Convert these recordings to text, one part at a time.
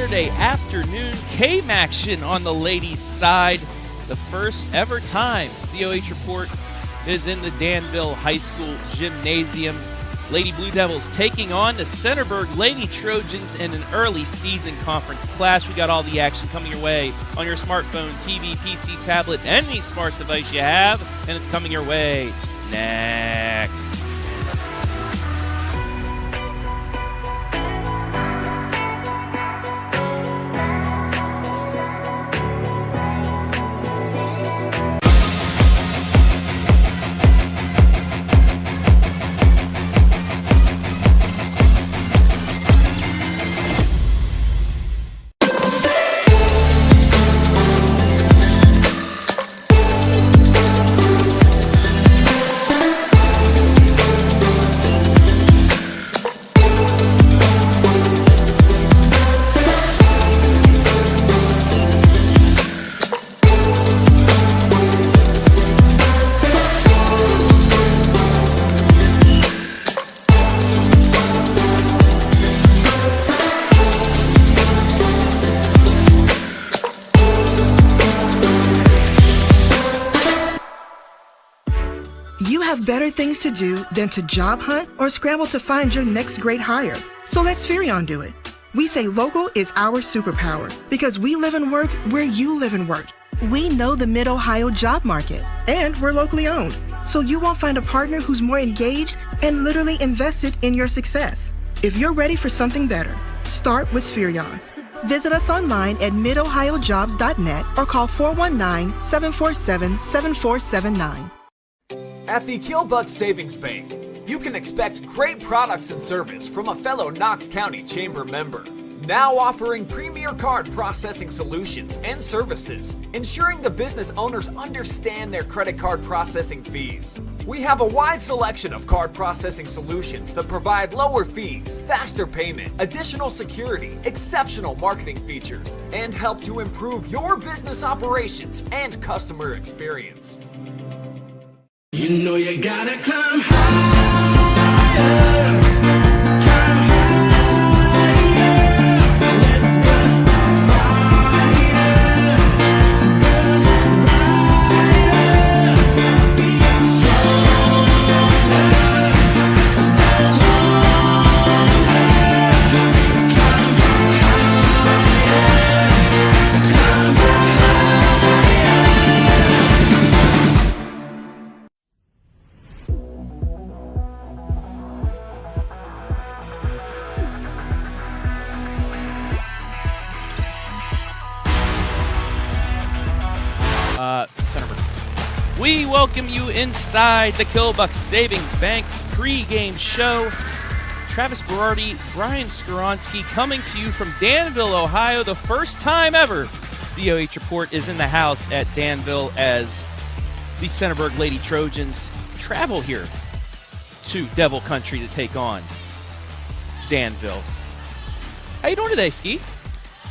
Saturday afternoon KMACtion on the ladies' side. The first ever time the OH Report is in the Danville High School Gymnasium. Lady Blue Devils taking on the Centerburg Lady Trojans in an early season conference clash. We got all the action coming your way on your smartphone, TV, PC, tablet, any smart device you have, and it's coming your way next. You have better things to do than to job hunt or scramble to find your next great hire. So let Spherion do it. We say local is our superpower because we live and work where you live and work. We know the Mid-Ohio job market, and we're locally owned. So you won't find a partner who's more engaged and literally invested in your success. If you're ready for something better, start with Spherion. Visit us online at midohiojobs.net or call 419-747-7479. At the Killbuck Savings Bank, you can expect great products and service from a fellow Knox County Chamber member. Now offering premier card processing solutions and services, ensuring the business owners understand their credit card processing fees. We have a wide selection of card processing solutions that provide lower fees, faster payment, additional security, exceptional marketing features, and help to improve your business operations and customer experience. You know you gotta climb higher, climb higher, let the fire burn brighter, be stronger, go longer, climb higher, climb higher. Centerburg. We welcome you inside the Killbuck Savings Bank pregame show. Travis Berardi, Brian Skowronski coming to you from Danville, Ohio. The first time ever the OH Report is in the house at Danville as the Centerburg Lady Trojans travel here to Devil Country to take on Danville. How you doing today, Ski?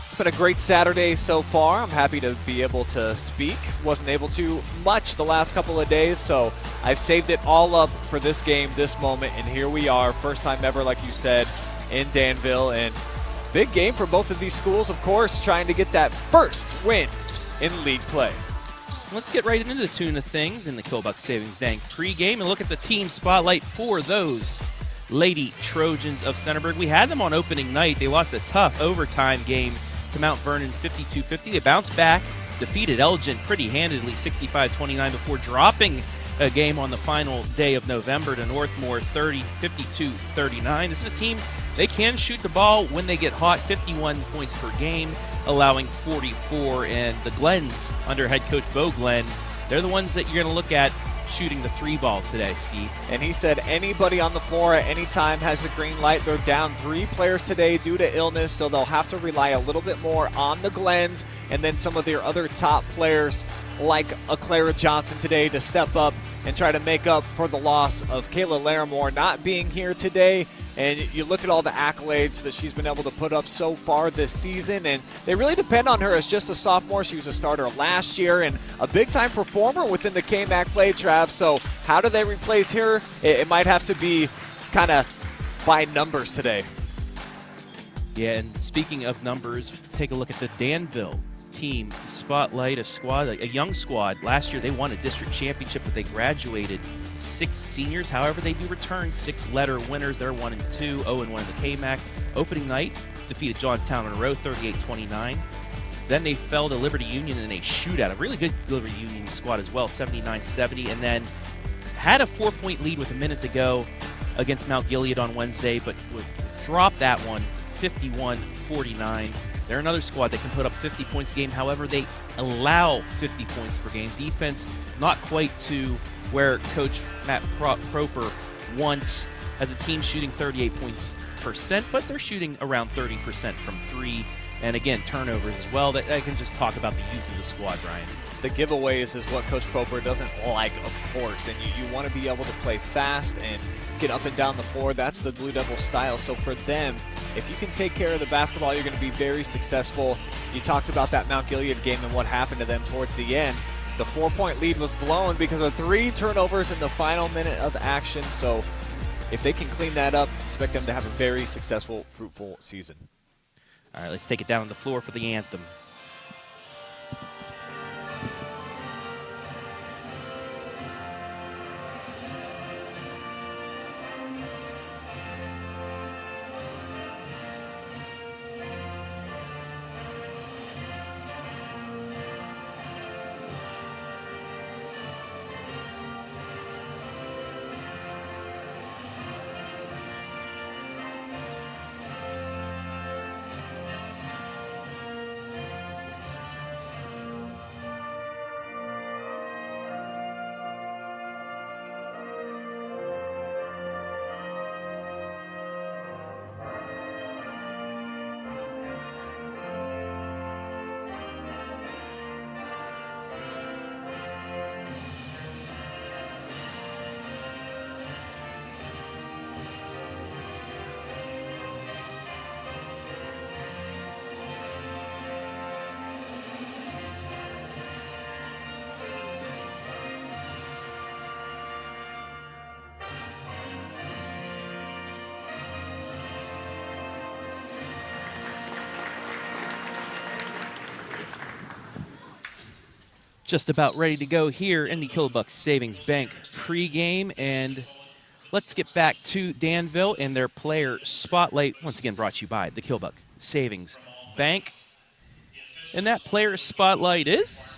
It's been a great Saturday so far. I'm happy to be able to speak. Wasn't able to much the last couple of days, so I've saved it all up for this game, this moment, and here we are. First time ever, like you said, in Danville, and big game for both of these schools, of course, trying to get that first win in league play. Let's get right into the tune of things in the Killbuck Savings Bank pregame and look at the team spotlight for those Lady Trojans of Centerburg. We had them on opening night. They lost a tough overtime game to Mount Vernon 52-50. They bounced back, defeated Elgin pretty handedly 65-29 before dropping a game on the final day of November to Northmore 52-39. This is a team, they can shoot the ball when they get hot, 51 points per game, allowing 44. And the Glens, under head coach Bo Glenn, they're the ones that you're going to look at shooting the three ball today, Ski. And he said anybody on the floor at any time has the green light. They're down 3 players today due to illness, so they'll have to rely a little bit more on the Glens and then some of their other top players like a Clara Johnson today to step up and try to make up for the loss of Kayla Larimore not being here today. And you look at all the accolades that she's been able to put up so far this season, and they really depend on her as just a sophomore. She was a starter last year and a big-time performer within the KMAC play, Trav. So how do they replace her? It might have to be kind of by numbers today. Yeah, and speaking of numbers, take a look at the Danville team spotlight, a young squad. Last year they won a district championship, but they graduated 6 seniors. However, they do return 6 letter winners. They're 1-2, 0-1 in the KMAC. Opening night, defeated Johnstown in a row, 38-29. Then they fell to Liberty Union in a shootout, a really good Liberty Union squad as well, 79-70, and then had a 4-point lead with a minute to go against Mount Gilead on Wednesday, but dropped that one, 51-49. They're another squad that can put up 50 points a game. However, they allow 50 points per game. Defense not quite to where Coach Matt Proper wants, as a team shooting 38%, but they're shooting around 30% from 3. And again, turnovers as well. That I can just talk about the youth of the squad, Ryan. The giveaways is what Coach Proper doesn't like, of course. And you want to be able to play fast and get up and down the floor. That's the Blue Devil style. So for them, if you can take care of the basketball, you're going to be very successful. You talked about that Mount Gilead game and what happened to them towards the end. The 4-point lead was blown because of 3 turnovers in the final minute of action. So if they can clean that up, expect them to have a very successful, fruitful season. All right, let's take it down on the floor for the anthem. Just about ready to go here in the Killbuck Savings Bank pregame, and let's get back to Danville and their player spotlight, once again brought to you by the Killbuck Savings Bank. And that player spotlight is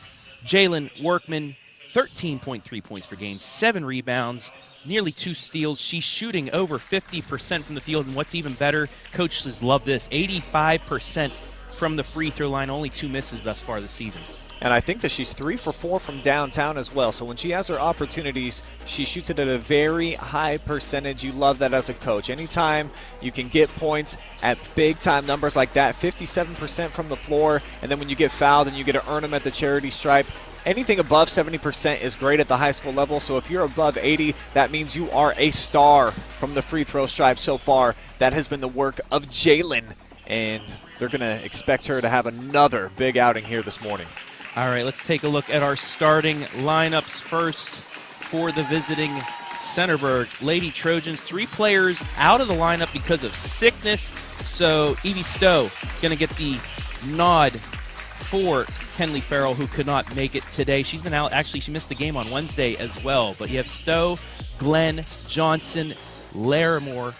Jaylin Workman, 13.3 points per game, 7 rebounds, nearly 2 steals. She's shooting over 50% from the field, and what's even better, coaches love this, 85% from the free throw line, only 2 misses thus far this season. And I think that she's 3 for 4 from downtown as well. So when she has her opportunities, she shoots it at a very high percentage. You love that as a coach. Anytime you can get points at big-time numbers like that, 57% from the floor, and then when you get fouled and you get to earn them at the charity stripe, anything above 70% is great at the high school level. So if you're above 80, that means you are a star from the free throw stripe so far. That has been the work of Jaylin, and they're going to expect her to have another big outing here this morning. All right, let's take a look at our starting lineups first for the visiting Centerburg Lady Trojans. 3 players out of the lineup because of sickness. So Evie Stowe going to get the nod for Henley Farrell, who could not make it today. She's been out. Actually, she missed the game on Wednesday as well. But you have Stowe, Glenn, Johnson, Larimore,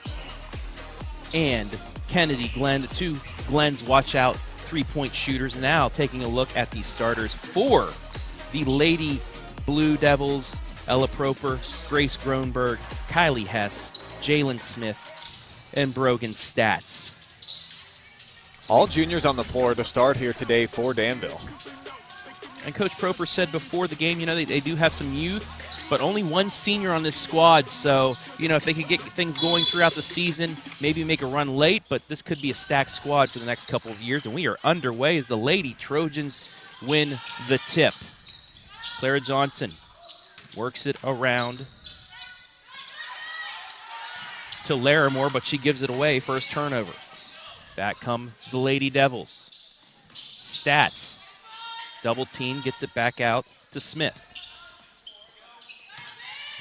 and Kennedy Glenn. The 2 Glens watch out 3-point shooters. Now taking a look at the starters for the Lady Blue Devils: Ella Proper, Grace Gronberg, Kylie Hess, Jalen Smith, and Brogan Stats. All juniors on the floor to start here today for Danville. And Coach Proper said before the game, they do have some youth, but only 1 senior on this squad. So, if they could get things going throughout the season, maybe make a run late, but this could be a stacked squad for the next couple of years. And we are underway as the Lady Trojans win the tip. Clara Johnson works it around to Larimore, but she gives it away. First turnover. Back come the Lady Devils. Stats. Double team, gets it back out to Smith.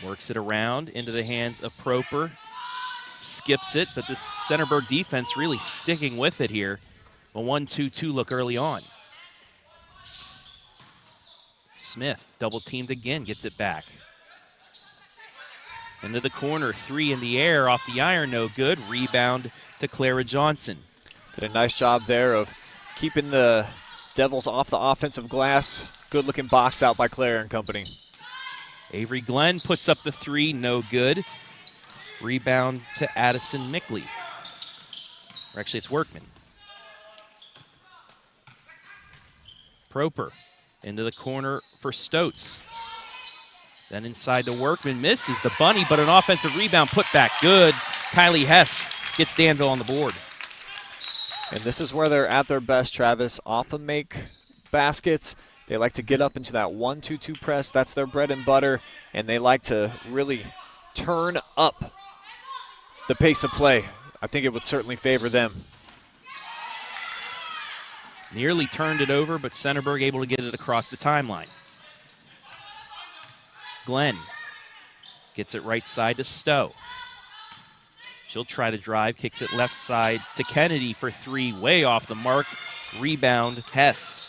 Works it around into the hands of Proper. skips it, but this Centerburg defense really sticking with it here. A 1-2-2 look early on. Smith double teamed again, gets it back. Into the corner, 3 in the air, off the iron, no good. Rebound to Clara Johnson. Did a nice job there of keeping the Devils off the offensive glass. Good looking box out by Clara and company. Avery Glenn puts up the 3, no good. Rebound to Addison Mickley. Or actually, it's Workman. Proper into the corner for Stotz. Then inside to Workman, misses the bunny, but an offensive rebound put back good. Kylie Hess gets Danville on the board. And this is where they're at their best, Travis. Often make baskets. They like to get up into that 1-2-2 press. That's their bread and butter. And they like to really turn up the pace of play. I think it would certainly favor them. Nearly turned it over, but Centerburg able to get it across the timeline. Glenn gets it right side to Stowe. She'll try to drive, kicks it left side to Kennedy for 3, way off the mark. Rebound, Hess.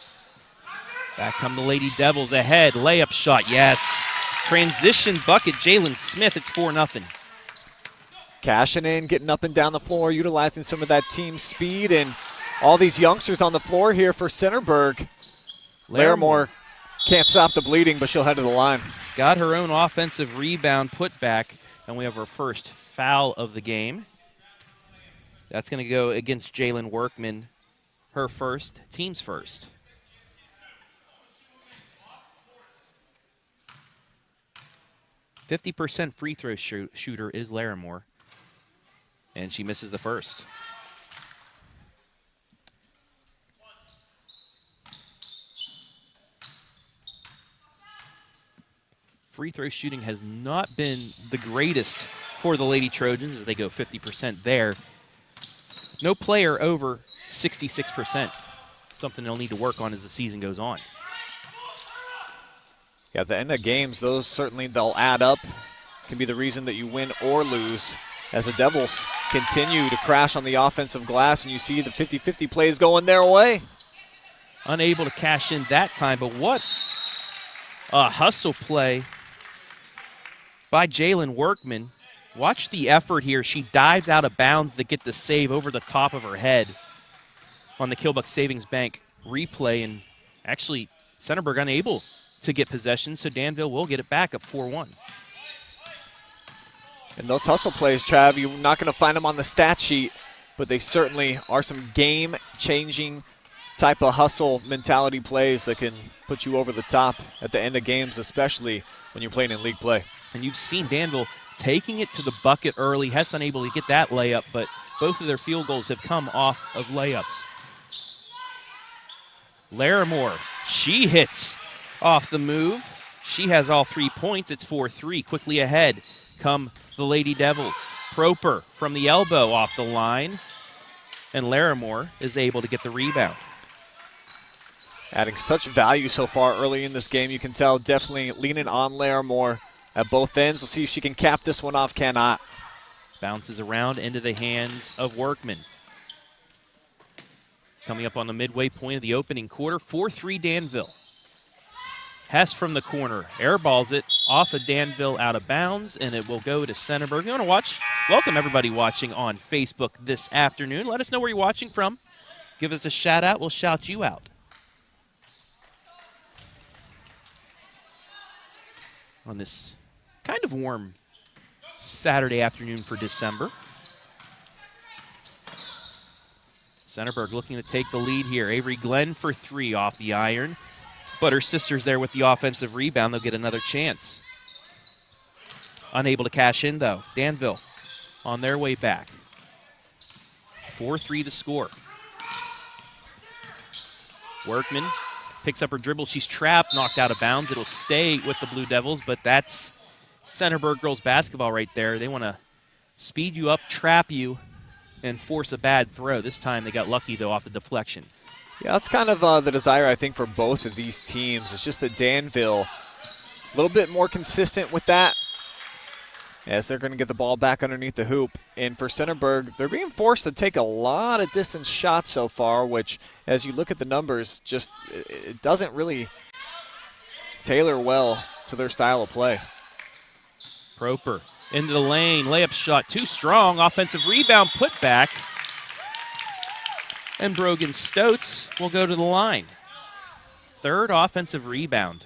Back come the Lady Devils ahead. Layup shot, yes. Transition bucket, Jaylin Smith. It's 4-0. Cashing in, getting up and down the floor, utilizing some of that team speed, and all these youngsters on the floor here for Centerburg. Larimore can't stop the bleeding, but she'll head to the line. Got her own offensive rebound put back, and we have our first foul of the game. That's going to go against Jaylin Workman, her first, team's first. .50% free throw shooter is Larimore, and she misses the first. Free throw shooting has not been the greatest for the Lady Trojans as they go 50% there. No player over 66%. Something they'll need to work on as the season goes on. Yeah, at the end of games, those certainly they'll add up. Can be the reason that you win or lose as the Devils continue to crash on the offensive glass, and you see the 50-50 plays going their way. Unable to cash in that time, but what a hustle play by Jaylin Workman. Watch the effort here. She dives out of bounds to get the save over the top of her head on the Killbuck Savings Bank replay, and actually Centerburg unable to get possession, so Danville will get it back up 4-1. And those hustle plays, Trav, you're not going to find them on the stat sheet, but they certainly are some game-changing type of hustle mentality plays that can put you over the top at the end of games, especially when you're playing in league play. And you've seen Danville taking it to the bucket early. Hess unable to get that layup, but both of their field goals have come off of layups. Larimore, she hits off the move. She has all 3 points. It's 4-3. Quickly ahead come the Lady Devils. Proper from the elbow off the line, and Larimore is able to get the rebound. Adding such value so far early in this game. You can tell definitely leaning on Larimore at both ends. We'll see if she can cap this one off. Cannot. Bounces around into the hands of Workman. Coming up on the midway point of the opening quarter, 4-3 Danville. Hess from the corner, airballs it off of Danville out of bounds, and it will go to Centerburg. You want to watch? Welcome everybody watching on Facebook this afternoon. Let us know where you're watching from. Give us a shout out. We'll shout you out. On this kind of warm Saturday afternoon for December. Centerburg looking to take the lead here. Avery Glenn for 3 off the iron. But her sister's there with the offensive rebound. They'll get another chance. Unable to cash in, though. Danville on their way back. 4-3 to score. Workman picks up her dribble. She's trapped, knocked out of bounds. It'll stay with the Blue Devils, but that's Centerburg girls basketball right there. They want to speed you up, trap you, and force a bad throw. This time they got lucky, though, off the deflection. Yeah, that's kind of the desire, I think, for both of these teams. It's just that Danville a little bit more consistent with that. as they're going to get the ball back underneath the hoop. And for Centerburg, they're being forced to take a lot of distance shots so far, which, as you look at the numbers, just it doesn't really tailor well to their style of play. Proper into the lane, layup shot too strong, offensive rebound put back. And Brogan Stotz will go to the line. Third offensive rebound.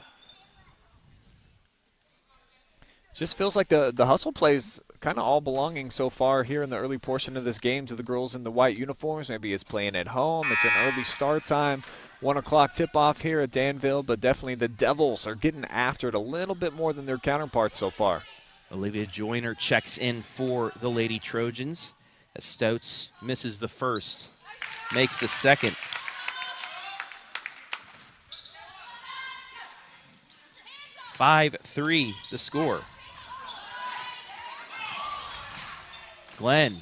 Just feels like the hustle plays kind of all belonging so far here in the early portion of this game to the girls in the white uniforms. Maybe it's playing at home. It's an early start time. 1 o'clock tip-off here at Danville, but definitely the Devils are getting after it a little bit more than their counterparts so far. Olivia Joyner checks in for the Lady Trojans as Stotz misses the first, makes the second. (5-3) the score. Glenn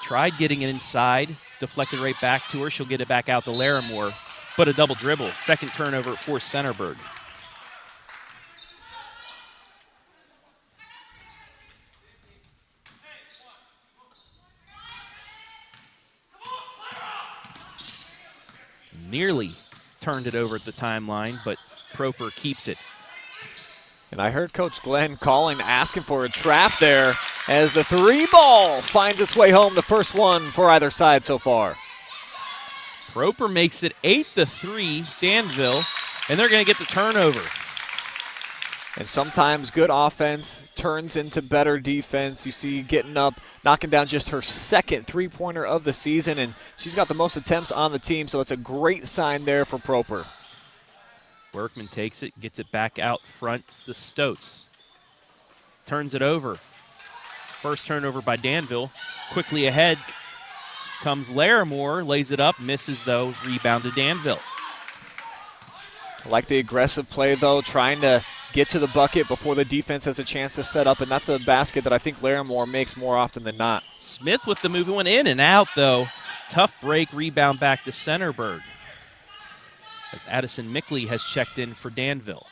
tried getting it inside, deflected right back to her. She'll get it back out to Larimore, but a double dribble. Second turnover for Centerburg. Nearly turned it over at the timeline, but Proper keeps it. And I heard Coach Glenn calling, asking for a trap there as the three ball finds its way home, the first one for either side so far. Proper makes it 8-3 Danville, and they're going to get the turnover. And sometimes good offense turns into better defense. You see getting up, knocking down just her second three-pointer of the season, and she's got the most attempts on the team, so it's a great sign there for Proper. Workman takes it, gets it back out front to Stotz. Turns it over. First turnover by Danville. Quickly ahead comes Larimore, lays it up, misses though, rebound to Danville. I like the aggressive play though, trying to get to the bucket before the defense has a chance to set up, and that's a basket that I think Larimore makes more often than not. Smith with the move, went in and out though. Tough break, rebound back to Centerburg. As Addison Mickley has checked in for Danville.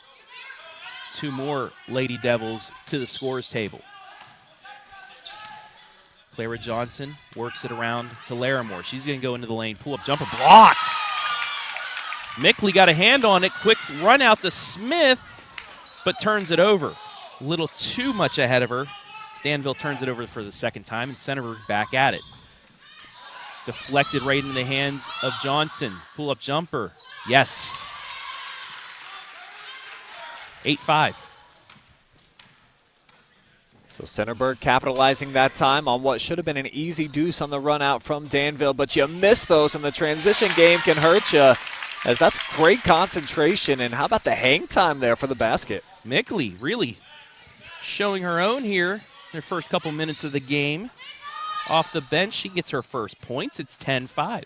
Two more Lady Devils to the scores table. Clara Johnson works it around to Larimore. She's going to go into the lane, pull-up jumper, blocked. Mickley got a hand on it, quick run out to Smith, but turns it over. A little too much ahead of her. Danville turns it over for the second time, and Centerburg back at it. Deflected right into the hands of Johnson. Pull-up jumper. Yes. 8-5. So Centerburg capitalizing that time on what should have been an easy deuce on the run out from Danville, but you miss those, and the transition game can hurt you, as that's great concentration. And how about the hang time there for the basket? Mickley really showing her own here in the first couple minutes of the game. Off the bench, she gets her first points. It's 10-5.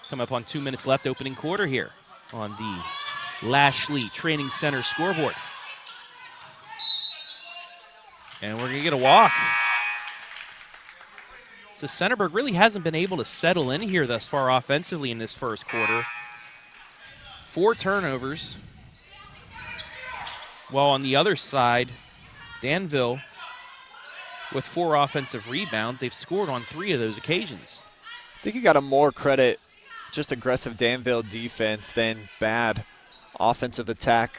Come up on 2 minutes left, opening quarter here on the Lashley Training Center scoreboard. And we're going to get a walk. So Centerburg really hasn't been able to settle in here thus far offensively in this first quarter. 4 turnovers. While on the other side, Danville with 4 offensive rebounds. They've scored on 3 of those occasions. I think you got to more credit just aggressive Danville defense than bad offensive attack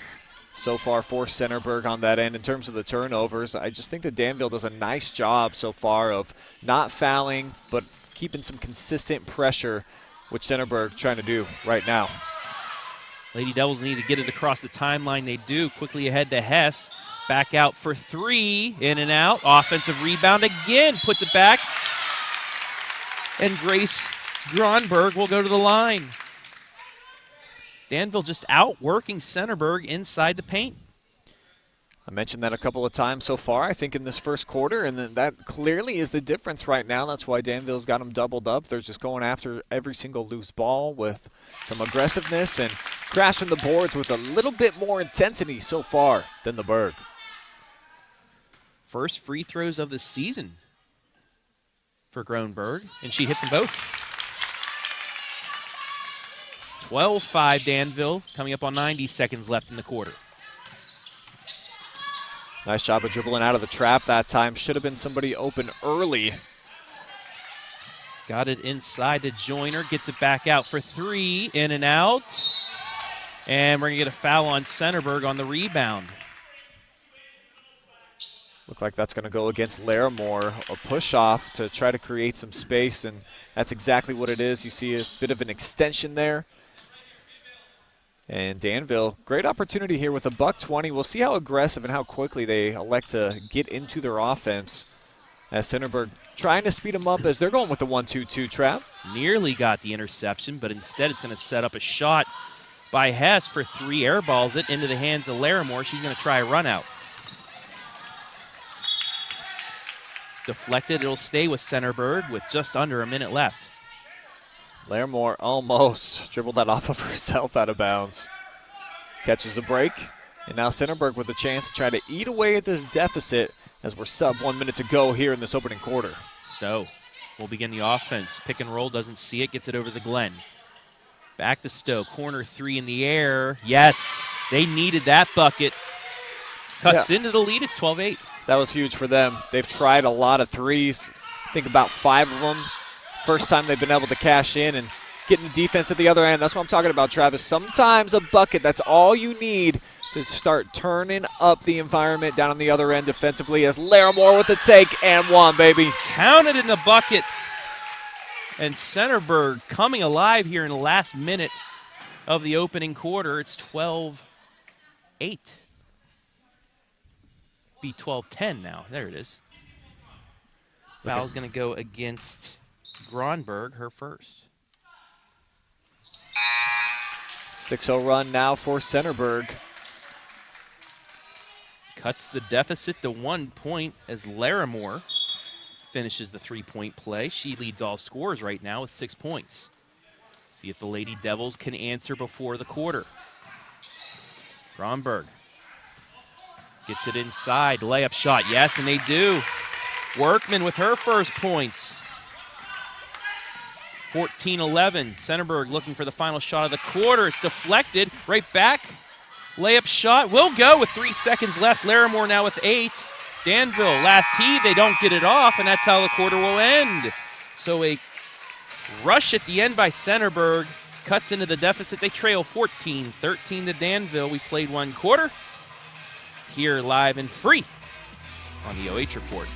so far for Centerburg on that end. In terms of the turnovers, I just think that Danville does a nice job so far of not fouling, but keeping some consistent pressure, which Centerburg trying to do right now. Lady Devils need to get it across the timeline. They do. Quickly ahead to Hess. Back out for 3. In and out. Offensive rebound again. Puts it back. And Grace Gronberg will go to the line. Danville just outworking Centerburg inside the paint. I mentioned that a couple of times so far, I think, in this first quarter, and that clearly is the difference right now. That's why Danville's got them doubled up. They're just going after every single loose ball with some aggressiveness and crashing the boards with a little bit more intensity so far than the Berg. First free throws of the season for Gronberg, and she hits them both. 12-5 Danville, coming up on 90 seconds left in the quarter. Nice job of dribbling out of the trap that time. Should have been somebody open early. Got it inside to Joyner. Gets it back out for three. In and out. And we're going to get a foul on Centerburg on the rebound. Look like that's going to go against Larimore. A push-off to try to create some space, and that's exactly what it is. You see a bit of an extension there. And Danville, great opportunity here with a $120. We'll see how aggressive and how quickly they elect to get into their offense. As Centerburg trying to speed them up as they're going with the 1-2-2 trap. Nearly got the interception, but instead it's going to set up a shot by Hess for three. Airballs it into the hands of Larimore. She's going to try a run out. Deflected. It'll stay with Centerburg with just under a minute left. Larimore almost dribbled that off of herself out of bounds. Catches a break, and now Centerburg with a chance to try to eat away at this deficit as we're sub 1 minute to go here in this opening quarter. Stowe will begin the offense. Pick and roll, doesn't see it, gets it over to Glenn. Back to Stowe, corner three in the air. Yes, they needed that bucket. Cuts into the lead, it's 12-8. That was huge for them. They've tried a lot of threes. I think about 5 of them. First time they've been able to cash in and getting the defense at the other end. That's what I'm talking about, Travis. Sometimes a bucket, that's all you need to start turning up the environment down on the other end defensively as Larimore with the take and one, baby. Counted in the bucket. And Centerburg coming alive here in the last minute of the opening quarter. It's 12-8. Be 12-10 now. There it is. Foul's going to go against Gronberg, her first. 6-0 run now for Centerburg. Cuts the deficit to 1 point as Larimore finishes the three-point play. She leads all scorers right now with 6 points. See if the Lady Devils can answer before the quarter. Gronberg gets it inside. Layup shot. Yes, and they do. Workman with her first points. 14-11. Centerburg looking for the final shot of the quarter. It's deflected. Right back. Layup shot will go with 3 seconds left. Larimore now with 8. Danville, last heave. They don't get it off, and that's how the quarter will end. So a rush at the end by Centerburg cuts into the deficit. They trail 14-13 to Danville. We played 1 quarter. Here live and free on the OH Report.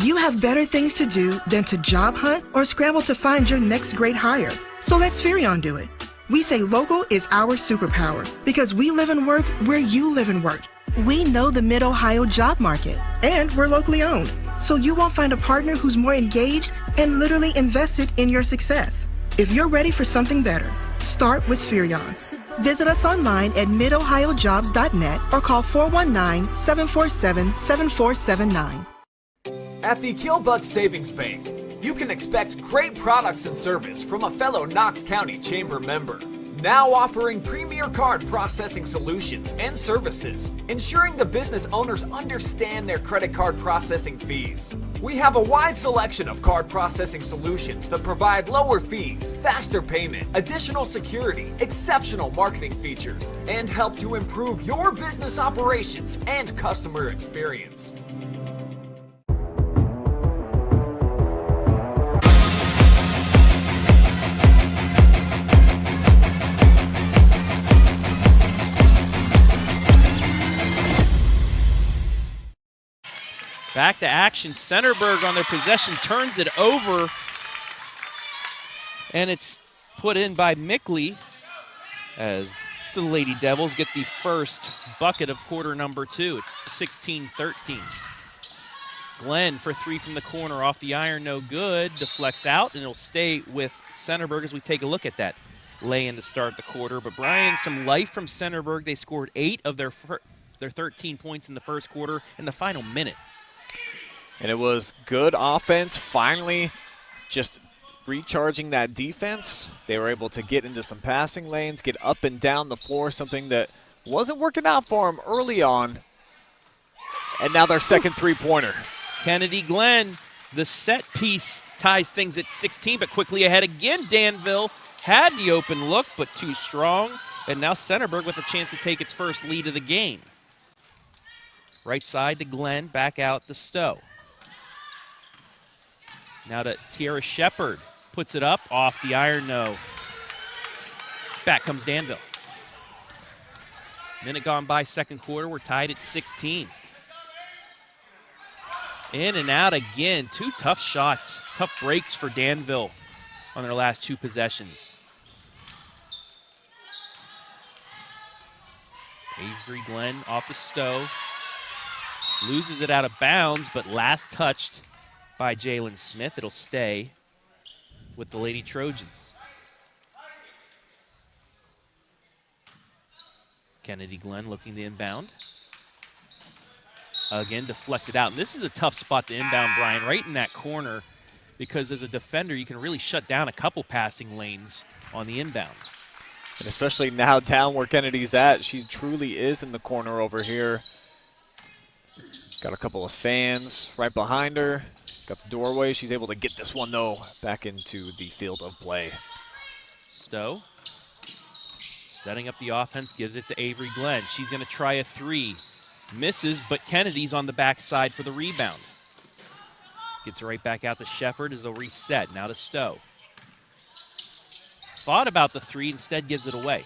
You have better things to do than to job hunt or scramble to find your next great hire. So let Spherion do it. We say local is our superpower because we live and work where you live and work. We know the Mid-Ohio job market, and we're locally owned. So you won't find a partner who's more engaged and literally invested in your success. If you're ready for something better, start with Spherion. Visit us online at midohiojobs.net or call 419-747-7479. At the Killbuck Savings Bank, you can expect great products and service from a fellow Knox County Chamber member. Now offering premier card processing solutions and services, ensuring the business owners understand their credit card processing fees. We have a wide selection of card processing solutions that provide lower fees, faster payment, additional security, exceptional marketing features, and help to improve your business operations and customer experience. Back to action. Centerburg on their possession turns it over. And it's put in by Mickley as the Lady Devils get the first bucket of quarter number 2. It's 16-13. Glenn for 3 from the corner off the iron, no good. Deflects out, and it'll stay with Centerburg as we take a look at that lay-in to start the quarter. But Brian, some life from Centerburg. They scored 8 of their 13 points in the first quarter in the final minute. And it was good offense, finally just recharging that defense. They were able to get into some passing lanes, get up and down the floor, something that wasn't working out for them early on. And now their second three-pointer. Kennedy Glenn, the set piece ties things at 16, but quickly ahead again. Danville had the open look, but too strong. And now Centerburg with a chance to take its first lead of the game. Right side to Glenn, back out to Stowe. Now to Tiara Shepard. Puts it up, off the iron, no. Back comes Danville. Minute gone by, second quarter. We're tied at 16. In and out again. Two tough shots, tough breaks for Danville on their last two possessions. Avery Glenn off the Stowe. Loses it out of bounds, but last touched by Jaylin Smith. It'll stay with the Lady Trojans. Kennedy Glenn looking to inbound. Again, deflected out. And this is a tough spot to inbound, Brian, right in that corner, because as a defender, you can really shut down a couple passing lanes on the inbound. And especially now down where Kennedy's at, she truly is in the corner over here. Got a couple of fans right behind her. Got the doorway. She's able to get this one, though, back into the field of play. Stowe setting up the offense, gives it to Avery Glenn. She's going to try a three. Misses, but Kennedy's on the backside for the rebound. Gets it right back out to Shepard as they'll reset. Now to Stowe. Thought about the three, instead gives it away.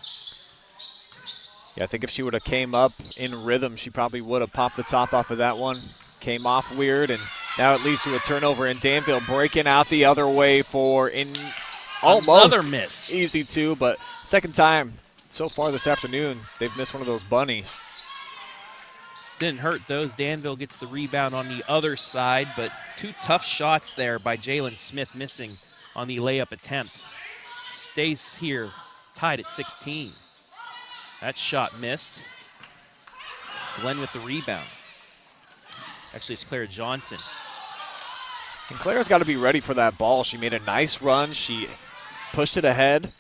Yeah, I think if she would have came up in rhythm, she probably would have popped the top off of that one. Came off weird, and now it leads to a turnover, and Danville breaking out the other way for almost another miss. Easy two, but second time so far this afternoon, they've missed one of those bunnies. Didn't hurt those. Danville gets the rebound on the other side, but two tough shots there by Jaylin Smith missing on the layup attempt. Stays here, tied at 16. That shot missed. Glenn with the rebound. Actually, it's Clara Johnson. And Clara's got to be ready for that ball. She made a nice run. She pushed it ahead.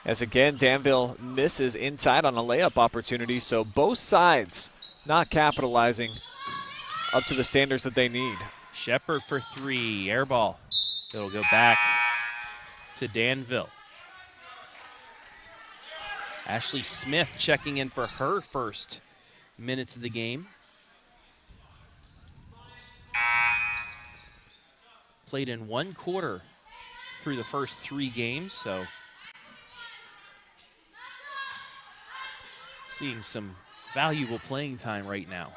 As again, Danville misses inside on a layup opportunity, so both sides not capitalizing up to the standards that they need. Shepard for three, air ball. It'll go back to Danville. Ashley Smith checking in for her first minutes of the game. Played in one quarter through the first three games, so seeing some valuable playing time right now.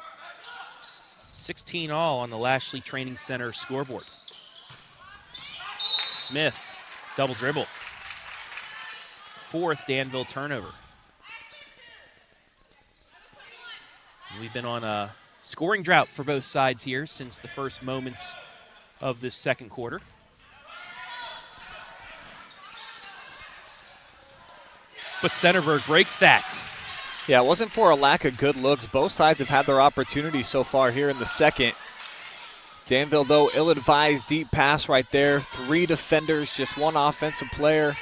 16 all on the Lashley Training Center scoreboard. Smith, double dribble. Fourth Danville turnover. We've been on a scoring drought for both sides here since the first moments of this second quarter. But Centerburg breaks that. Yeah, it wasn't for a lack of good looks. Both sides have had their opportunities so far here in the second. Danville, though, ill-advised deep pass right there. Three defenders, just one offensive player.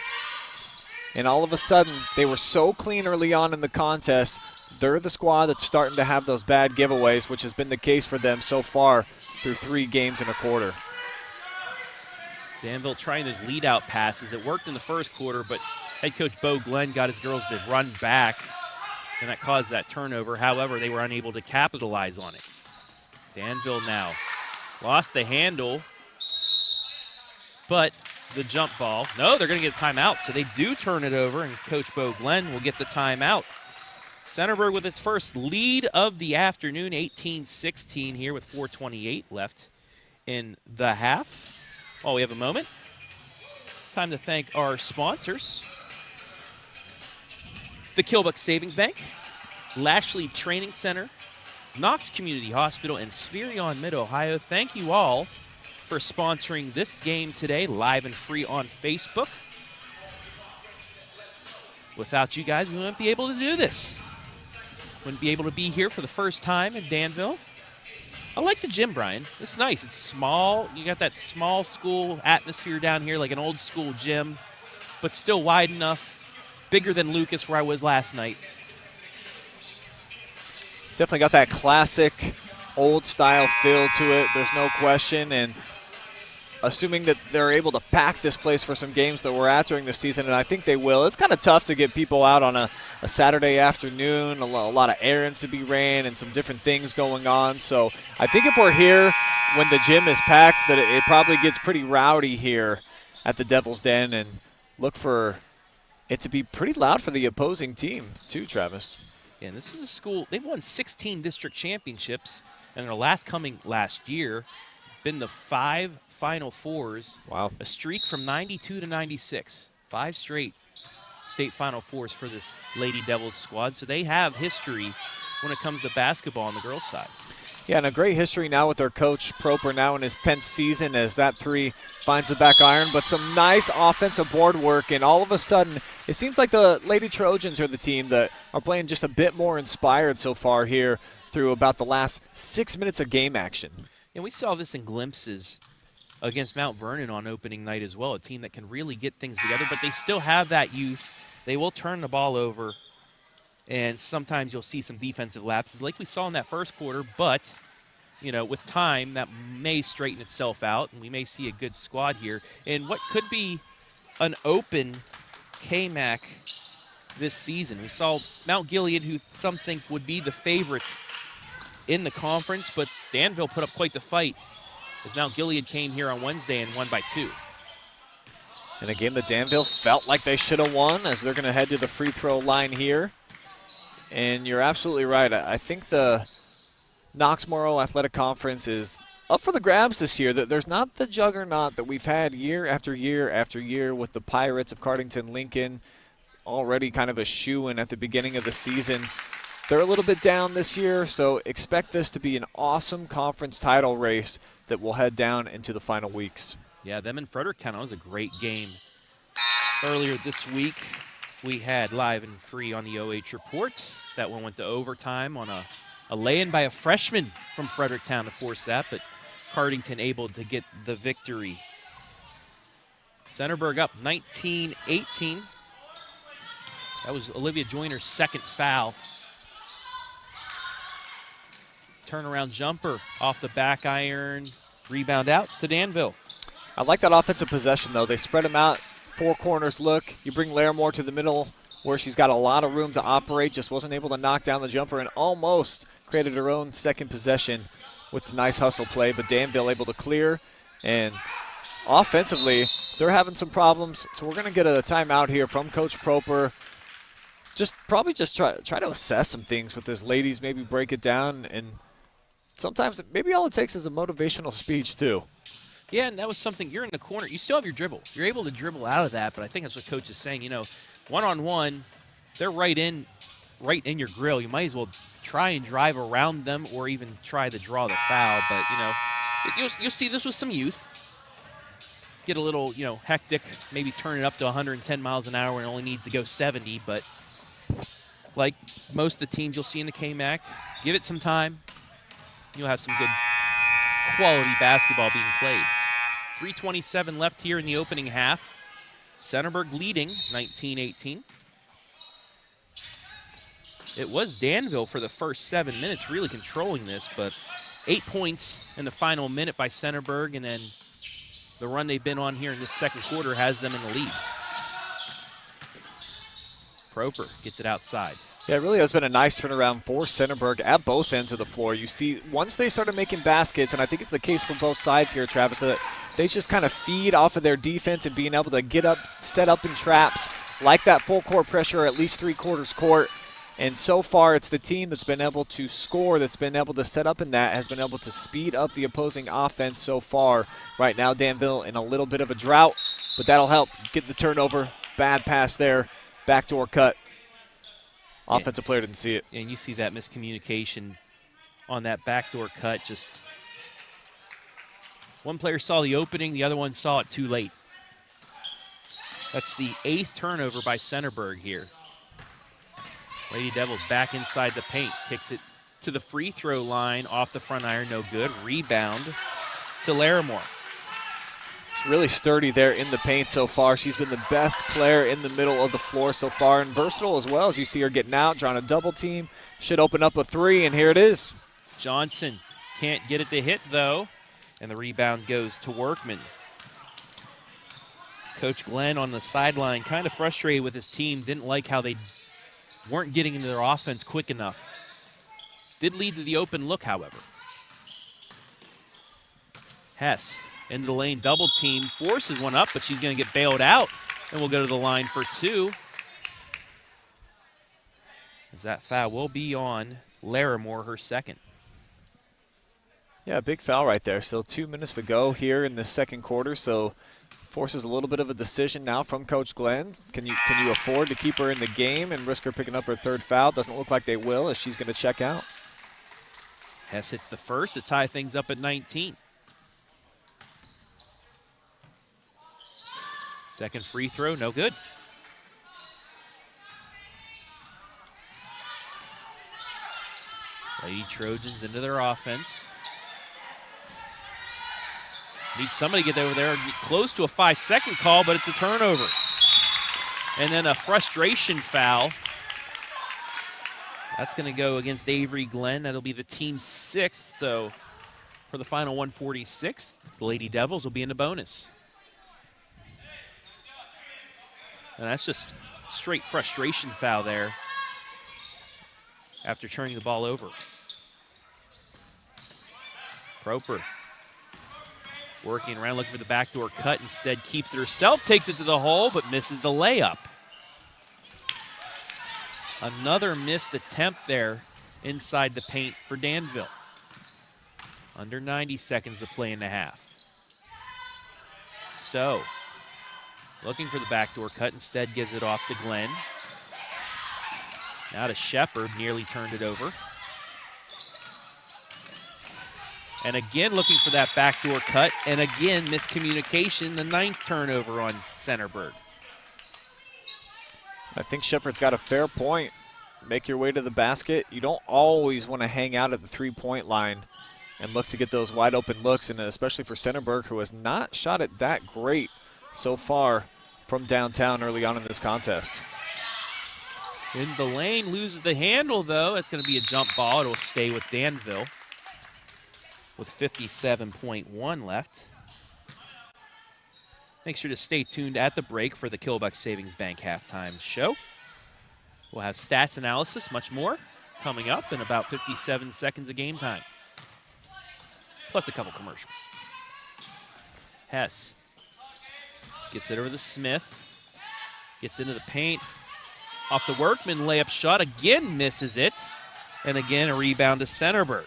And all of a sudden, they were so clean early on in the contest. They're the squad that's starting to have those bad giveaways, which has been the case for them so far through 3 games and a quarter. Danville trying those lead-out passes. It worked in the first quarter, but head coach Bo Glenn got his girls to run back, and that caused that turnover. However, they were unable to capitalize on it. Danville now lost the handle, but the jump ball. No, they're going to get a timeout, so they do turn it over, and Coach Bo Glenn will get the timeout. Centerburg with its first lead of the afternoon, 18-16 here with 4:28 left in the half. While we have a moment, time to thank our sponsors. The Kilbuck Savings Bank, Lashley Training Center, Knox Community Hospital, and Spherion Mid-Ohio. Thank you all for sponsoring this game today, live and free on Facebook. Without you guys, we wouldn't be able to do this. Wouldn't be able to be here for the first time in Danville. I like the gym, Brian. It's nice. It's small. You got that small school atmosphere down here, like an old school gym, but still wide enough. Bigger than Lucas, where I was last night. It's definitely got that classic old style feel to it. There's no question. And assuming that they're able to pack this place for some games that we're at during the season, and I think they will. It's kind of tough to get people out on a Saturday afternoon, a lot of errands to be ran and some different things going on. So I think if we're here when the gym is packed, that it probably gets pretty rowdy here at the Devil's Den, and look for it to be pretty loud for the opposing team too, Travis. Yeah, and this is a school, they've won 16 district championships, and their last coming last year, been the 5 Final Fours. Wow. A streak from 92 to 96. 5 straight state Final Fours for this Lady Devils squad. So they have history when it comes to basketball on the girls' side. Yeah, and a great history now with their coach, Proper, now in his 10th season as that three finds the back iron. But some nice offensive board work, and all of a sudden it seems like the Lady Trojans are the team that are playing just a bit more inspired so far here through about the last 6 minutes of game action. And we saw this in glimpses against Mount Vernon on opening night as well, a team that can really get things together, but they still have that youth. They will turn the ball over, and sometimes you'll see some defensive lapses like we saw in that first quarter, but you know, with time, that may straighten itself out, and we may see a good squad here. And what could be an open KMAC this season. We saw Mount Gilead, who some think would be the favorite in the conference, but Danville put up quite the fight as Mount Gilead came here on Wednesday and won by 2. And a game that Danville felt like they should have won, as they're going to head to the free throw line here. And you're absolutely right. I think the Knox-Morrow Athletic Conference is up for the grabs this year. That there's not the juggernaut that we've had year after year after year with the Pirates of Cardington Lincoln, already kind of a shoo-in at the beginning of the season. They're a little bit down this year, so expect this to be an awesome conference title race that will head down into the final weeks. Yeah, them in Fredericktown, that was a great game. Earlier this week, we had live and free on the OH report. That one went to overtime on a lay-in by a freshman from Fredericktown to force that, but Cardington able to get the victory. Centerburg up 19-18. That was Olivia Joyner's second foul. Turnaround jumper off the back iron. Rebound out to Danville. I like that offensive possession, though. They spread them out, 4 corners look. You bring Larimore to the middle where she's got a lot of room to operate. Just wasn't able to knock down the jumper and almost created her own second possession with the nice hustle play. But Danville able to clear. And offensively, they're having some problems. So we're going to get a timeout here from Coach Proper. Probably just try to assess some things with this ladies, maybe break it down. And sometimes maybe all it takes is a motivational speech too. Yeah, and that was something. You're in the corner. You still have your dribble. You're able to dribble out of that, but I think that's what Coach is saying. You know, one-on-one, they're right in your grill. You might as well try and drive around them or even try to draw the foul. But, you know, you'll see this with some youth. Get a little, you know, hectic, maybe turn it up to 110 miles an hour and only needs to go 70. But like most of the teams you'll see in the KMAC, give it some time. You'll have some good quality basketball being played. 3:27 left here in the opening half. Centerburg leading 19-18. It was Danville for the first 7 minutes really controlling this, but 8 points in the final minute by Centerburg, and then the run they've been on here in this second quarter has them in the lead. Proper gets it outside. Yeah, it really has been a nice turnaround for Centerburg at both ends of the floor. You see, once they started making baskets, and I think it's the case for both sides here, Travis, so that they just kind of feed off of their defense and being able to get up, set up in traps, like that full court pressure or at least 3/4 court. And so far, it's the team that's been able to score, that's been able to set up in that, has been able to speed up the opposing offense so far. Right now, Danville in a little bit of a drought, but that'll help get the turnover. Bad pass there, backdoor cut. Offensive player didn't see it. And you see that miscommunication on that backdoor cut. Just one player saw the opening, the other one saw it too late. That's the 8th turnover by Centerburg here. Lady Devils back inside the paint, kicks it to the free throw line, off the front iron, no good. Rebound to Larimore. really sturdy there in the paint so far. She's been the best player in the middle of the floor so far, and versatile as well, as you see her getting out, drawing a double team. Should open up a three, and here it is. Johnson can't get it to hit, though, and the rebound goes to Workman. Coach Glenn on the sideline, kind of frustrated with his team, didn't like how they weren't getting into their offense quick enough. Did lead to the open look, however. Hess into the lane, double team, forces one up, but she's going to get bailed out, and we'll go to the line for two. As that foul will be on Larimore, her second. Yeah, big foul right there. Still 2 minutes to go here in the second quarter, so forces a little bit of a decision now from Coach Glenn. Can you afford to keep her in the game and risk her picking up her third foul? Doesn't look like they will, as she's going to check out. Hess hits the first to tie things up at 19. Second free throw, no good. Lady Trojans into their offense. Need somebody to get over there, close to a 5-second call, but it's a turnover. And then a frustration foul. That's going to go against Avery Glenn. That'll be the team's 6th. So for the final 146th, the Lady Devils will be in the bonus. And that's just straight frustration foul there after turning the ball over. Proper working around, looking for the backdoor cut. Instead, keeps it herself, takes it to the hole, but misses the layup. Another missed attempt there inside the paint for Danville. Under 90 seconds to play in the half. Stowe looking for the backdoor cut, instead gives it off to Glenn. Now to Shepard, nearly turned it over. And again looking for that backdoor cut, and again miscommunication, the 9th turnover on Centerburg. I think Shepard's got a fair point. Make your way to the basket. You don't always want to hang out at the three-point line and looks to get those wide open looks, and especially for Centerburg, who has not shot it that great so far from downtown early on in this contest. In the lane, loses the handle though. It's going to be a jump ball. It'll stay with Danville with 57.1 left. Make sure to stay tuned at the break for the Kilbuck Savings Bank halftime show. We'll have stats analysis, much more, coming up in about 57 seconds of game time. Plus a couple commercials. Hess gets it over to Smith. Gets into the paint. Off the Workman layup shot. Again misses it. And again a rebound to Centerburg.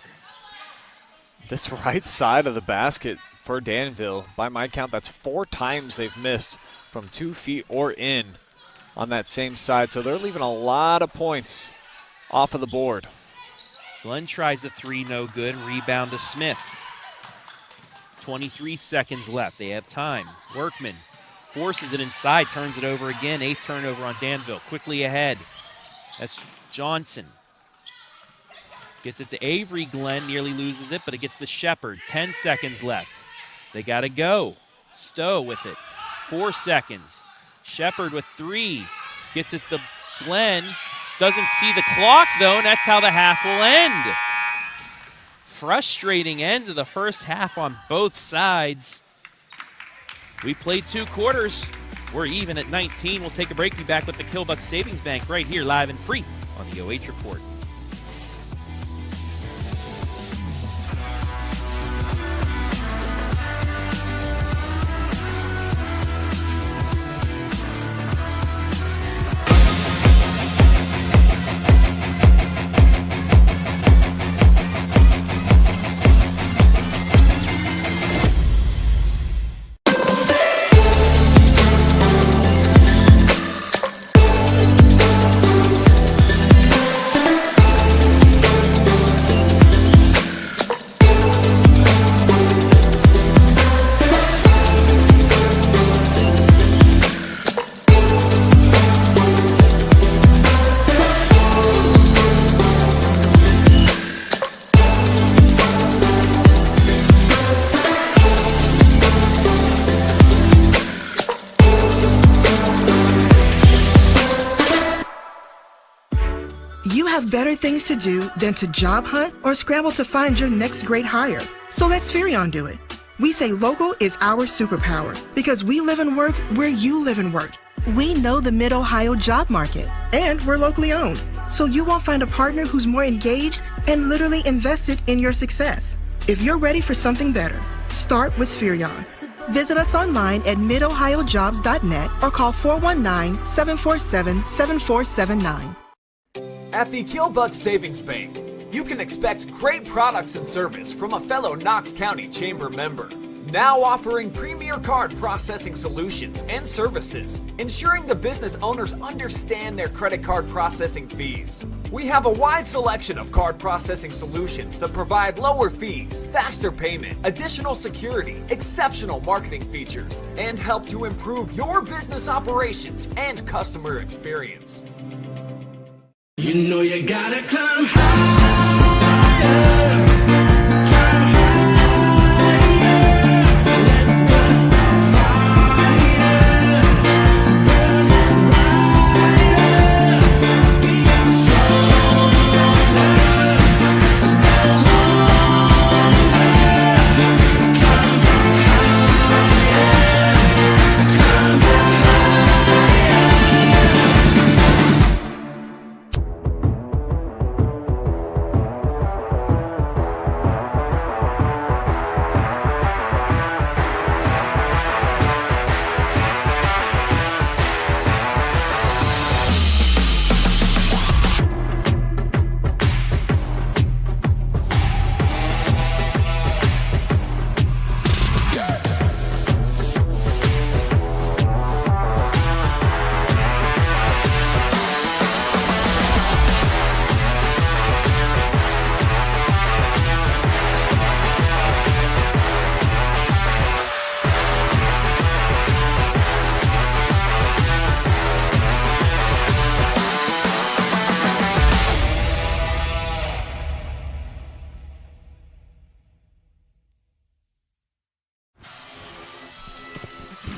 This right side of the basket for Danville, by my count, that's 4 times they've missed from 2 feet or in on that same side. So they're leaving a lot of points off of the board. Glenn tries the 3, no good. Rebound to Smith. 23 seconds left. They have time. Workman forces it inside, turns it over again. 8th turnover on Danville. Quickly ahead. That's Johnson. Gets it to Avery Glenn, nearly loses it, but it gets to Shepard. 10 seconds left. They got to go. Stowe with it. 4 seconds. Shepard with 3. Gets it to Glenn. Doesn't see the clock, though, and that's how the half will end. Frustrating end to the first half on both sides. We played 2 quarters. We're even at 19. We'll take a break. Be back with the Kilbuck Savings Bank right here, live and free on the OH Report. You have better things to do than to job hunt or scramble to find your next great hire. So let Spherion do it. We say local is our superpower because we live and work where you live and work. We know the Mid-Ohio job market, and we're locally owned. So you won't find a partner who's more engaged and literally invested in your success. If you're ready for something better, start with Spherion. Visit us online at midohiojobs.net or call 419-747-7479. At the Killbuck Savings Bank, you can expect great products and service from a fellow Knox County Chamber member. Now offering premier card processing solutions and services, ensuring the business owners understand their credit card processing fees. We have a wide selection of card processing solutions that provide lower fees, faster payment, additional security, exceptional marketing features, and help to improve your business operations and customer experience. You know you gotta climb higher.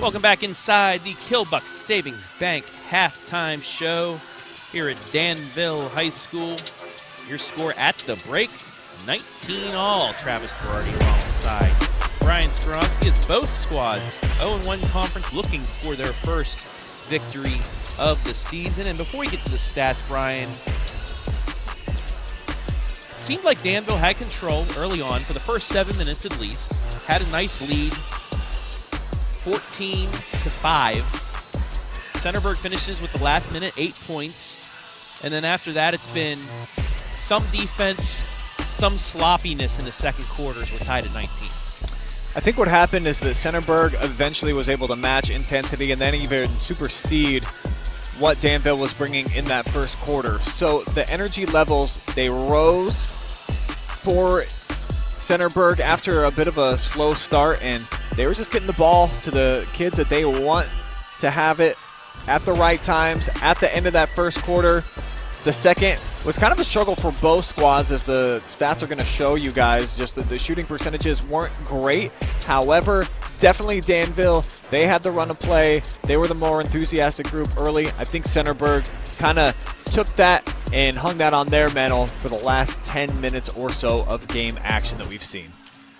Welcome back inside the Killbuck Savings Bank halftime show here at Danville High School. Your score at the break, 19-all. Travis Berardi alongside Brian Skowronski as both squads 0-1 conference looking for their first victory of the season. And before we get to the stats, Brian, seemed like Danville had control early on for the first 7 minutes at least, had a nice lead, 14-5. Centerburg finishes with the last minute 8 points. And then after that, it's been some defense, some sloppiness in the second quarters. We're tied at 19. I think what happened is that Centerburg eventually was able to match intensity and then even supersede what Danville was bringing in that first quarter. So the energy levels, they rose for Centerburg after a bit of a slow start, and they were just getting the ball to the kids that they want to have it at the right times at the end of that first quarter. The second was kind of a struggle for both squads, as the stats are going to show you guys. Just that the shooting percentages weren't great. However, definitely Danville, they had the run of play. They were the more enthusiastic group early. I think Centerburg kind of took that and hung that on their mantle for the last 10 minutes or so of game action that we've seen.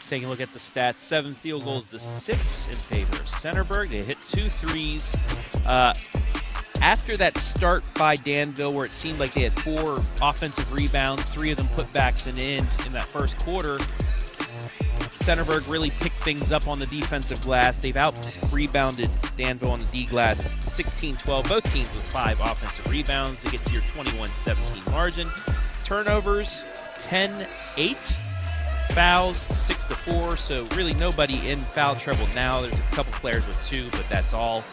Taking a look at the stats, 7 field goals to 6 in favor of Centerburg. They hit 2 threes. After that start by Danville, where it seemed like they had 4 offensive rebounds, 3 of them putbacks and in that first quarter, Centerburg really picked things up on the defensive glass. They've out-rebounded Danville on the D glass 16-12. Both teams with 5 offensive rebounds to get to your 21-17 margin. Turnovers, 10-8. Fouls, 6-4, so really nobody in foul trouble now. There's a couple players with 2, but that's all.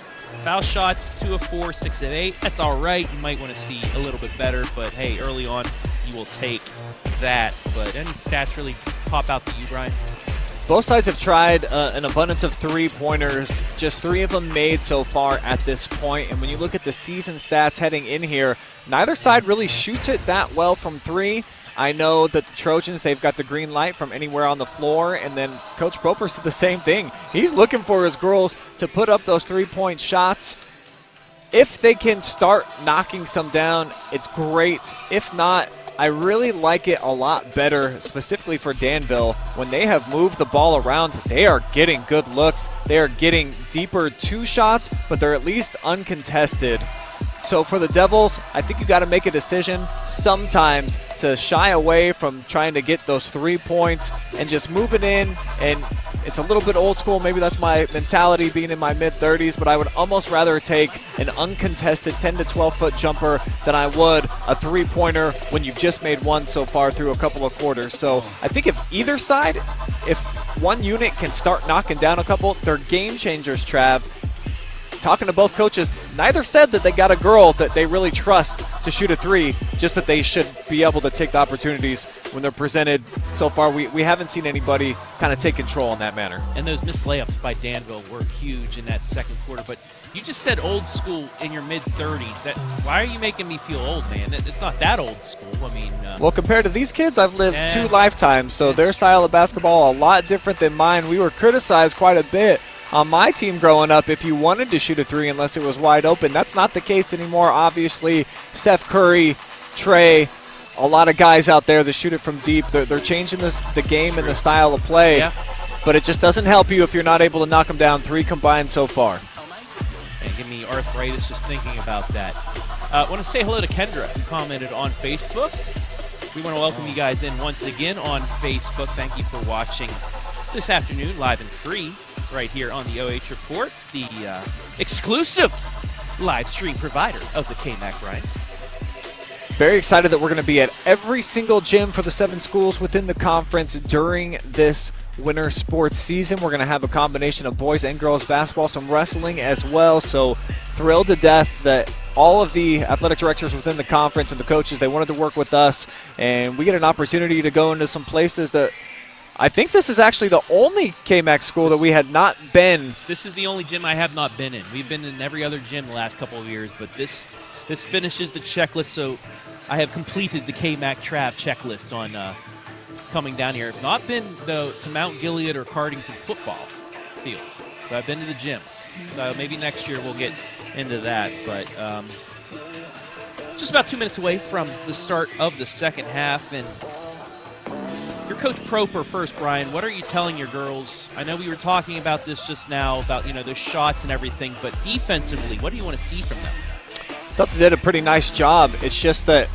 Foul shots, 2 of 4, 6 of 8. That's all right. You might want to see a little bit better, but hey, early on, you will take that. But any stats really pop out to you, Brian? Both sides have tried an abundance of three-pointers, just 3 of them made so far at this point. And when you look at the season stats heading in here, neither side really shoots it that well from 3. I know that the Trojans, they've got the green light from anywhere on the floor, and then Coach Popers did the same thing. He's looking for his girls to put up those 3-point shots. if they can start knocking some down, it's great. If not, I really like it a lot better, specifically for Danville. When they have moved the ball around, they are getting good looks. They are getting deeper 2 shots, but they're at least uncontested. So for the Devils, I think you got to make a decision sometimes to shy away from trying to get those 3 points and just move it in. And it's a little bit old school. Maybe that's my mentality being in my mid-30s, but I would almost rather take an uncontested 10 to 12-foot jumper than I would a 3-pointer when you've just made one so far through a couple of quarters. So I think if either side, if one unit can start knocking down a couple, they're game changers, Trav. Talking to both coaches, neither said that they got a girl that they really trust to shoot a 3, just that they should be able to take the opportunities when they're presented. So far, we haven't seen anybody kind of take control in that manner. And those missed layups by Danville were huge in that second quarter. But you just said old school in your mid-30s. Why are you making me feel old, man? It's not that old school. I mean, well, compared to these kids, I've lived 2 lifetimes, so their style of basketball a lot different than mine. We were criticized quite a bit on my team growing up if you wanted to shoot a 3 unless it was wide open. That's not the case anymore. Obviously, Steph Curry, Trey, a lot of guys out there that shoot it from deep. They're changing the game and the style of play, but it just doesn't help you if you're not able to knock them down. 3 combined so far. And give me arthritis just thinking about that. I want to say hello to Kendra, who commented on Facebook. We want to welcome you guys in once again on Facebook. Thank you for watching this afternoon, live and free, right here on the OH Report, the exclusive live stream provider of the KMAC, Ryan. Very excited that we're going to be at every single gym for the 7 schools within the conference during this winter sports season. We're going to have a combination of boys and girls basketball, some wrestling as well. So thrilled to death that all of the athletic directors within the conference and the coaches, they wanted to work with us, and we get an opportunity to go into some places that I think this is actually the only KMAC school that we had not been. This is the only gym I have not been in. We've been in every other gym the last couple of years, but this finishes the checklist, so I have completed the KMAC Trav checklist on coming down here. I've not been, though, to Mount Gilead or Cardington football fields, but I've been to the gyms. So maybe next year we'll get into that, but just about 2 minutes away from the start of the second half, and your Coach Proper first, Brian. What are you telling your girls? I know we were talking about this just now, about those shots and everything, but defensively, what do you want to see from them? I thought they did a pretty nice job. It's just that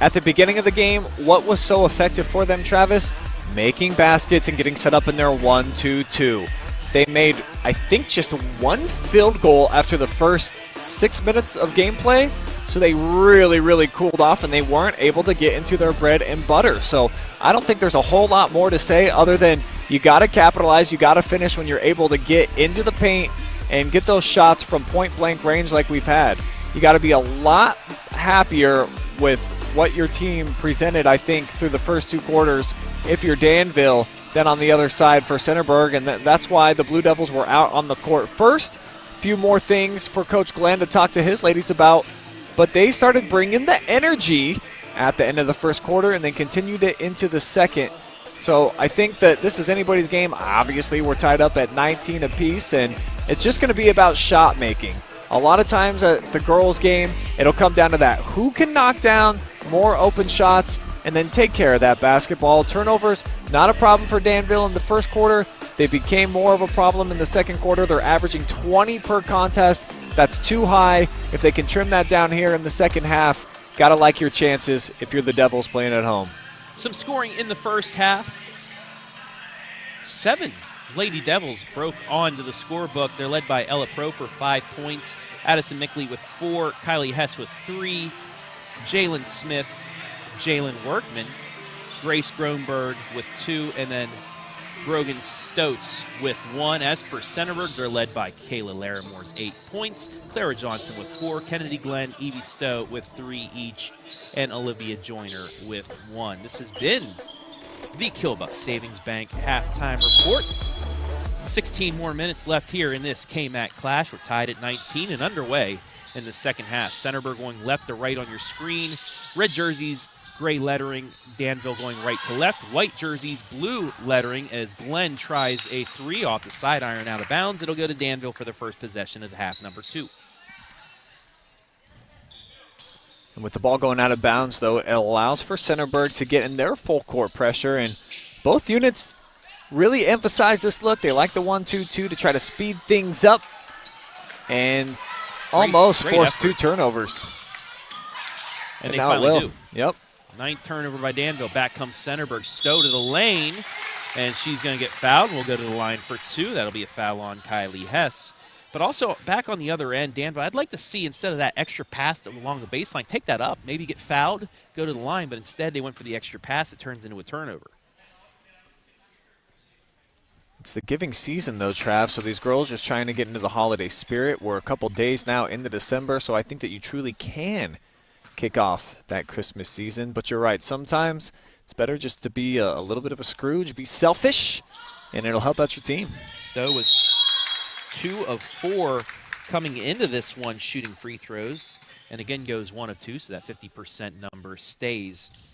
at the beginning of the game, what was so effective for them, Travis? Making baskets and getting set up in their 1-2-2. They made, I think, just 1 field goal after the first 6 minutes of gameplay. So they really, really cooled off, and they weren't able to get into their bread and butter. So I don't think there's a whole lot more to say other than you got to capitalize, you got to finish when you're able to get into the paint and get those shots from point-blank range like we've had. You got to be a lot happier with what your team presented, I think, through the first 2 quarters if you're Danville than on the other side for Centerburg, and that's why the Blue Devils were out on the court first. Few more things for Coach Glenn to talk to his ladies about, but they started bringing the energy at the end of the first quarter and then continued it into the second. So I think that this is anybody's game. Obviously, we're tied up at 19 apiece, and it's just going to be about shot making. A lot of times at the girls' game, it'll come down to that. Who can knock down more open shots and then take care of that basketball? Turnovers, not a problem for Danville in the first quarter. They became more of a problem in the second quarter. They're averaging 20 per contest. That's too high. If they can trim that down here in the second half, got to like your chances if you're the Devils playing at home. Some scoring in the first half. 7 Lady Devils broke onto the scorebook. They're led by Ella Proper, 5 points. Addison Mickley with 4. Kylie Hess with 3. Jaylin Smith, Jaylin Workman, Grace Groenberg with 2, and then Brogan Stotes with 1. As for Centerburg, they're led by Kayla Laramore's 8 points. Clara Johnson with 4. Kennedy Glenn, Evie Stowe with 3 each, and Olivia Joyner with 1. This has been the Killbuck Savings Bank halftime report. 16 more minutes left here in this KMAC clash. We're tied at 19 and underway in the second half. Centerburg going left to right on your screen. Red jerseys, gray lettering. Danville going right to left. White jerseys, blue lettering as Glenn tries a 3 off the side iron out of bounds. It'll go to Danville for the first possession of the half, number 2. And with the ball going out of bounds, though, it allows for Centerburg to get in their full court pressure. And both units really emphasize this look. They like the 1-2-2 to try to speed things up and almost force two turnovers. And they now finally do. Yep. 9th turnover by Danville. Back comes Centerburg. Stowe to the lane, and she's going to get fouled. And we'll go to the line for 2. That'll be a foul on Kylie Hess. But also, back on the other end, Danville, I'd like to see, instead of that extra pass along the baseline, take that up. Maybe get fouled, go to the line, but instead they went for the extra pass. It turns into a turnover. It's the giving season, though, Trav, so these girls just trying to get into the holiday spirit. We're a couple days now into December, so I think that you truly can kick off that Christmas season. But you're right, sometimes it's better just to be a little bit of a Scrooge, be selfish, and it'll help out your team. Stowe was 2 of 4 coming into this one shooting free throws, and again goes 1 of 2, so that 50% number stays.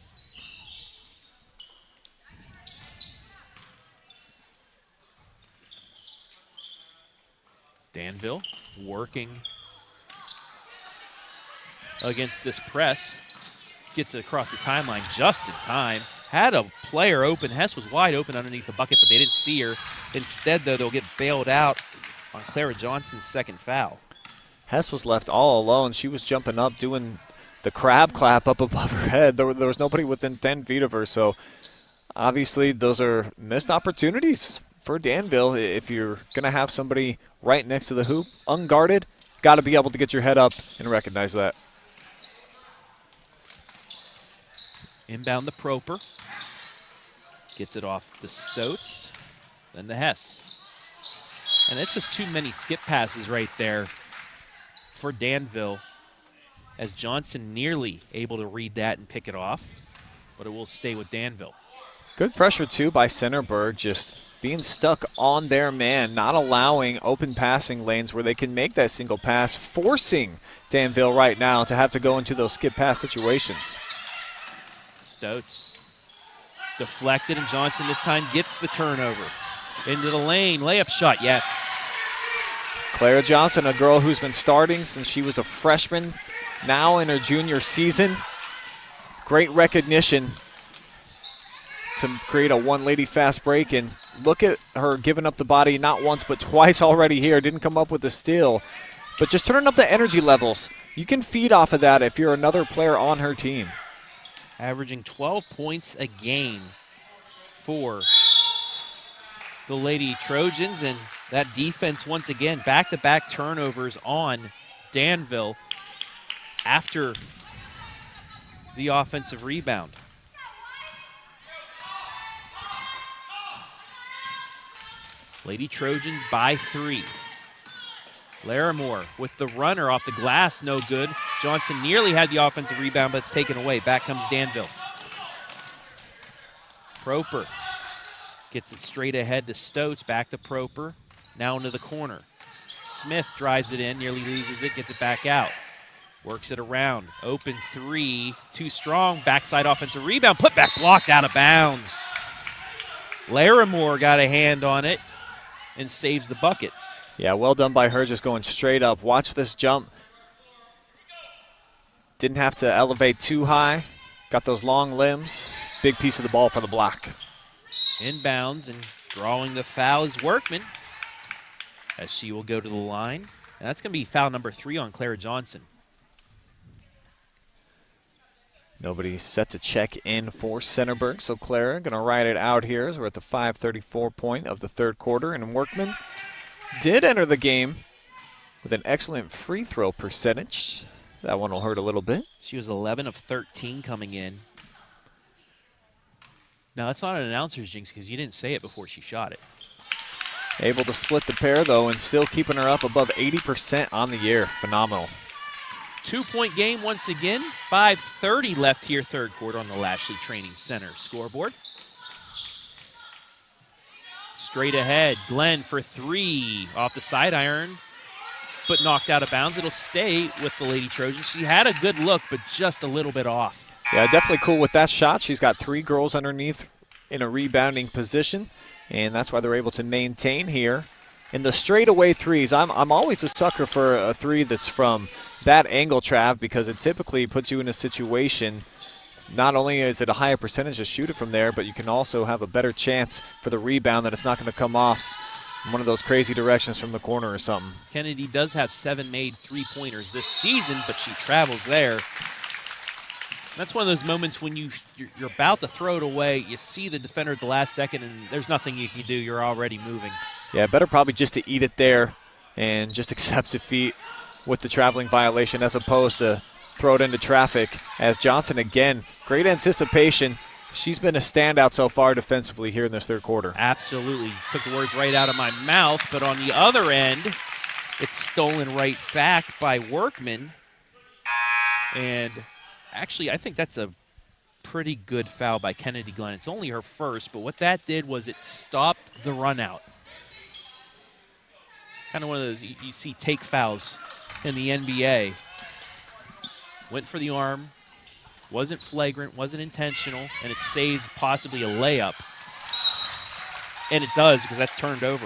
Danville working against this press. Gets it across the timeline just in time. Had a player open. Hess was wide open underneath the bucket, but they didn't see her. Instead, though, they'll get bailed out on Clara Johnson's second foul. Hess was left all alone. She was jumping up, doing the crab clap up above her head. There was nobody within 10 feet of her, so obviously those are missed opportunities for Danville. If you're going to have somebody right next to the hoop, unguarded, got to be able to get your head up and recognize that. Inbound the Proper. Gets it off to Stotz. Then the Hess. And it's just too many skip passes right there for Danville, as Johnson nearly able to read that and pick it off, but it will stay with Danville. Good pressure, too, by Centerburg, just being stuck on their man, not allowing open passing lanes where they can make that single pass, forcing Danville right now to have to go into those skip pass situations. Stotz deflected, and Johnson this time gets the turnover. Into the lane, layup shot, yes. Clara Johnson, a girl who's been starting since she was a freshman, now in her junior season. Great recognition to create a one-lady fast break, and look at her giving up the body not once but twice already here. Didn't come up with a steal, but just turning up the energy levels. You can feed off of that if you're another player on her team. Averaging 12 points a game for the Lady Trojans, and that defense once again, back-to-back turnovers on Danville after the offensive rebound. Lady Trojans by 3. Larimore with the runner off the glass, no good. Johnson nearly had the offensive rebound, but it's taken away. Back comes Danville. Proper gets it straight ahead to Stotz, back to Proper, now into the corner. Smith drives it in, nearly loses it, gets it back out. Works it around, open 3, too strong, backside offensive rebound, put back blocked out of bounds. Larimore got a hand on it and saves the bucket. Yeah, well done by her, just going straight up. Watch this jump. Didn't have to elevate too high. Got those long limbs. Big piece of the ball for the block. Inbounds, and drawing the foul is Workman, as she will go to the line. And that's going to be foul number 3 on Clara Johnson. Nobody set to check in for Centerburg, so Clara going to ride it out here as we're at the 5:34 point of the third quarter. And Workman did enter the game with an excellent free throw percentage. That one will hurt a little bit. She was 11 of 13 coming in. Now, that's not an announcer's jinx because you didn't say it before she shot it. Able to split the pair, though, and still keeping her up above 80% on the year. Phenomenal. 2-point game once again. 5:30 left here, third quarter on the Lashley Training Center scoreboard. Straight ahead, Glenn for 3 off the side iron, but knocked out of bounds. It'll stay with the Lady Trojans. She had a good look, but just a little bit off. Yeah, definitely cool with that shot. She's got 3 girls underneath in a rebounding position, and that's why they're able to maintain here in the straightaway threes, I'm always a sucker for a three that's from that angle, Trav, because it typically puts you in a situation. Not only is it a higher percentage to shoot it from there, but you can also have a better chance for the rebound that it's not going to come off in one of those crazy directions from the corner or something. Kennedy does have 7 made three-pointers this season, but she travels there. That's one of those moments when you're about to throw it away, you see the defender at the last second, and there's nothing you can do. You're already moving. Yeah, better probably just to eat it there and just accept defeat with the traveling violation as opposed to throw it into traffic. As Johnson, again, great anticipation. She's been a standout so far defensively here in this third quarter. Absolutely. Took the words right out of my mouth, but on the other end, it's stolen right back by Workman. And actually, I think that's a pretty good foul by Kennedy Glenn. It's only her first, but what that did was it stopped the run out. Kind of one of those you see take fouls in the NBA. Went for the arm, wasn't flagrant, wasn't intentional, and it saves possibly a layup. And it does because that's turned over.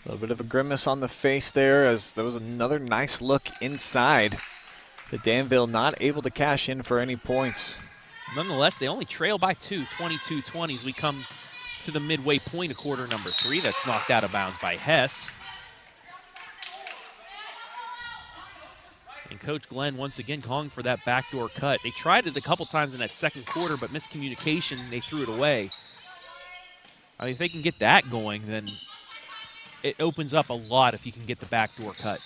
A little bit of a grimace on the face there as there was another nice look inside. The Danville not able to cash in for any points. Nonetheless, they only trail by 2, 22-20 as we come to the midway point of quarter number 3. That's knocked out of bounds by Hess. And Coach Glenn once again calling for that backdoor cut. They tried it a couple times in that second quarter, but miscommunication, they threw it away. I mean, if they can get that going, then it opens up a lot if you can get the backdoor cut.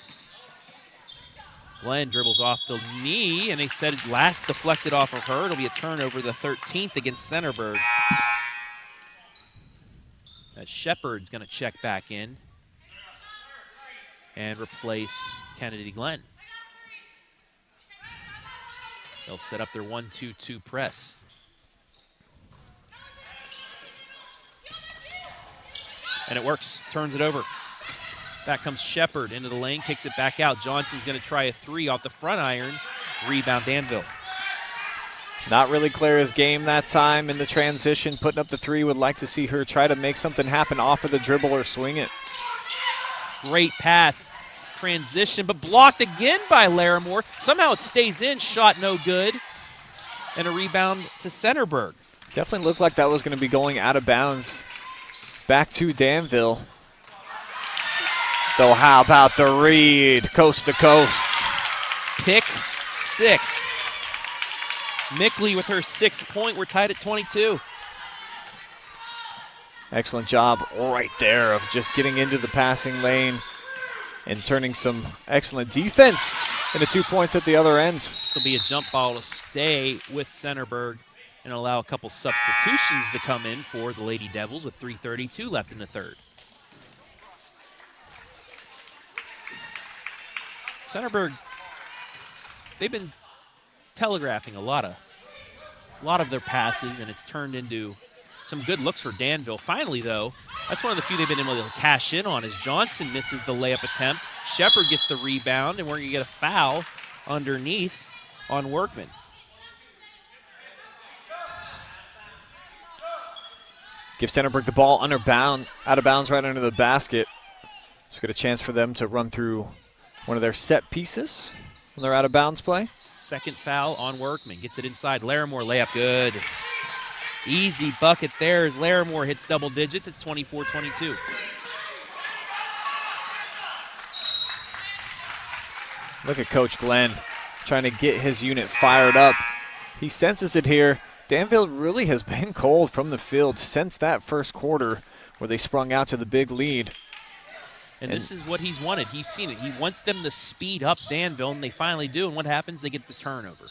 Glenn dribbles off the knee, and they said it last deflected off of her. It'll be a turnover, the 13th against Centerburg. Shepard's going to check back in and replace Kennedy Glenn. They'll set up their 1-2-2 press. And it works, turns it over. Back comes Shepard into the lane, kicks it back out. Johnson's going to try a 3 off the front iron. Rebound Danville. Not really Clara's game that time in the transition. Putting up the 3, would like to see her try to make something happen off of the dribble or swing it. Great pass. Transition, but blocked again by Larimore. Somehow it stays in, shot no good. And a rebound to Centerburg. Definitely looked like that was going to be going out of bounds. Back to Danville. Though how about the read, coast to coast. Pick 6. Mickley with her 6th point. We're tied at 22. Excellent job right there of just getting into the passing lane and turning some excellent defense into 2 points at the other end. This will be a jump ball to stay with Centerburg and allow a couple substitutions to come in for the Lady Devils with 3:32 left in the third. Centerburg, they've been telegraphing a lot of their passes, and it's turned into some good looks for Danville. Finally, though, that's one of the few they've been able to cash in on as Johnson misses the layup attempt. Shepard gets the rebound, and we're going to get a foul underneath on Workman. Give Centerburg the ball out of bounds right under the basket. So we get a chance for them to run through one of their set pieces when they're out of bounds play. Second foul on Workman. Gets it inside. Larimore layup good. Easy bucket there as Larimore hits double digits. It's 24-22. Look at Coach Glenn trying to get his unit fired up. He senses it here. Danville really has been cold from the field since that first quarter where they sprung out to the big lead. And this is what he's wanted. He's seen it. He wants them to speed up Danville, and they finally do. And what happens? They get the turnover.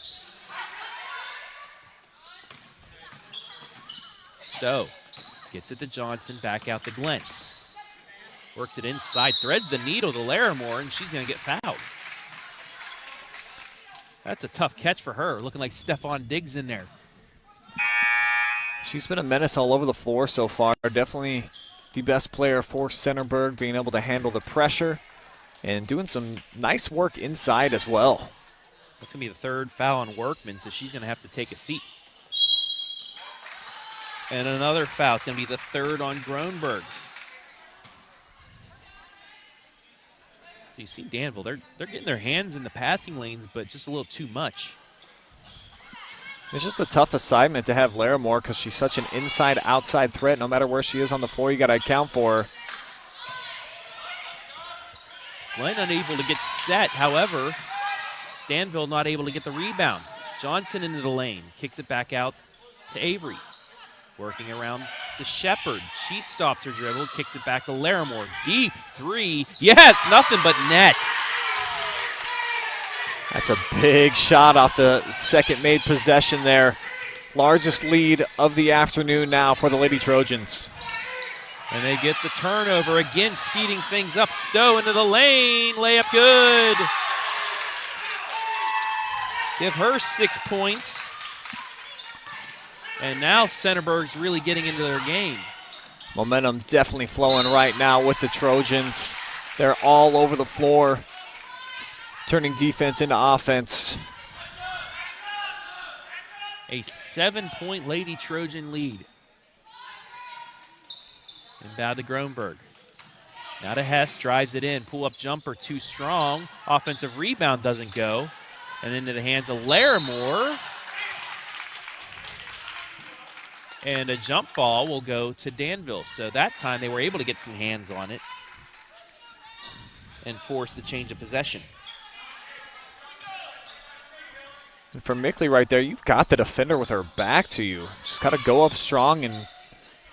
Stowe gets it to Johnson, back out to Glenn. Works it inside, threads the needle to Larimore, and she's going to get fouled. That's a tough catch for her, looking like Stephon Diggs in there. She's been a menace all over the floor so far. Definitely the best player for Centerburg, being able to handle the pressure and doing some nice work inside as well. That's going to be the third foul on Workman, so she's going to have to take a seat. And another foul. It's going to be the third on Groenberg. So you see Danville, they're getting their hands in the passing lanes, but just a little too much. It's just a tough assignment to have Larimore because she's such an inside-outside threat. No matter where she is on the floor, you got to account for her. Glenn unable to get set. However, Danville not able to get the rebound. Johnson into the lane. Kicks it back out to Avery. Working around the Shepherd. She stops her dribble. Kicks it back to Larimore. Deep three. Yes, nothing but net. That's a big shot off the second made possession there. Largest lead of the afternoon now for the Lady Trojans. And they get the turnover again, speeding things up. Stowe into the lane. Layup good. Give her 6 points. And now Centerburg's really getting into their game. Momentum definitely flowing right now with the Trojans. They're all over the floor, turning defense into offense. A 7-point Lady Trojan lead. Inbound to Groenberg. Now to Hess, drives it in. Pull-up jumper too strong. Offensive rebound doesn't go. And into the hands of Larimore. And a jump ball will go to Danville. So that time they were able to get some hands on it and force the change of possession. And for Mickley right there, you've got the defender with her back to you. Just got to go up strong and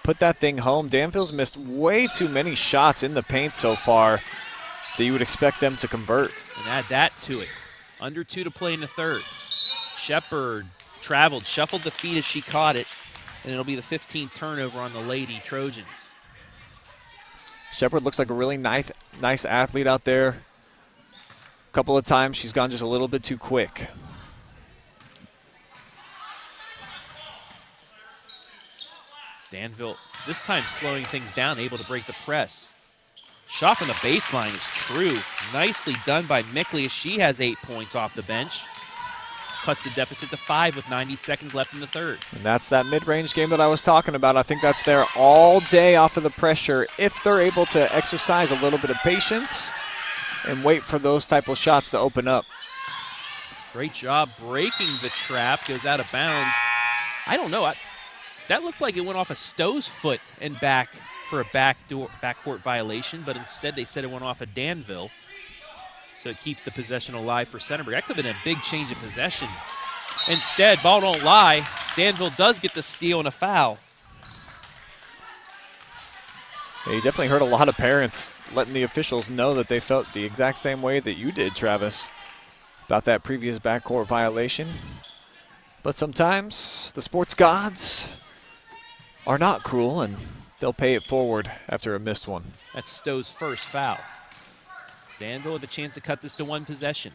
put that thing home. Danville's missed way too many shots in the paint so far that you would expect them to convert. And add that to it. Under 2 to play in the third. Shepherd traveled, shuffled the feet as she caught it. And it'll be the 15th turnover on the Lady Trojans. Shepherd looks like a really nice athlete out there. A couple of times she's gone just a little bit too quick. Danville this time slowing things down, able to break the press. Shot from the baseline is true. Nicely done by Mickley as she has 8 points off the bench. Cuts the deficit to 5 with 90 seconds left in the third. And that's that mid-range game that I was talking about. I think that's there all day off of the pressure if they're able to exercise a little bit of patience and wait for those type of shots to open up. Great job breaking the trap. Goes out of bounds. I don't know. That looked like it went off a Stowe's foot and back for a backcourt violation, but instead they said it went off a Danville. So it keeps the possession alive for Centerburg. That could have been a big change of possession. Instead, ball don't lie. Danville does get the steal and a foul. Yeah, you definitely heard a lot of parents letting the officials know that they felt the exact same way that you did, Travis, about that previous backcourt violation. But sometimes the sports gods are not cruel, and they'll pay it forward after a missed one. That's Stowe's first foul. Danville with a chance to cut this to one possession.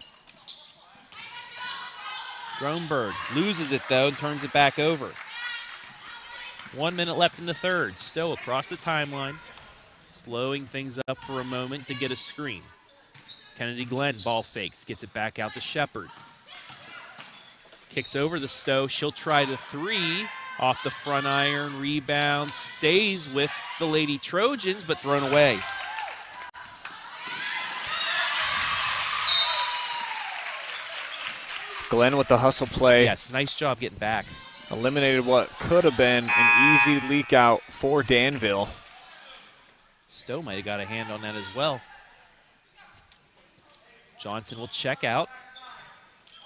Groenberg loses it, though, and turns it back over. 1 minute left in the third. Stowe across the timeline, slowing things up for a moment to get a screen. Kennedy Glenn ball fakes, gets it back out to Shepherd. Kicks over the Stowe. She'll try the three. Off the front iron, rebound, stays with the Lady Trojans, but thrown away. Glenn with the hustle play. Yes, nice job getting back. Eliminated what could have been an easy leak out for Danville. Stowe might have got a hand on that as well. Johnson will check out.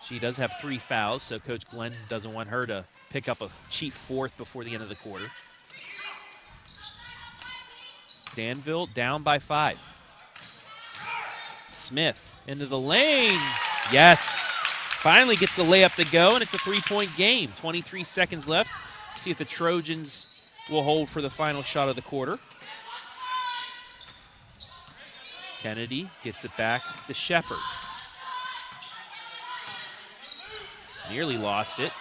She does have 3 fouls, so Coach Glenn doesn't want her to pick up a cheap fourth before the end of the quarter. Danville down by 5. Smith into the lane. Yes. Finally gets the layup to go, and it's a 3-point game. 23 seconds left. See if the Trojans will hold for the final shot of the quarter. Kennedy gets it back to Shepherd. Nearly lost it.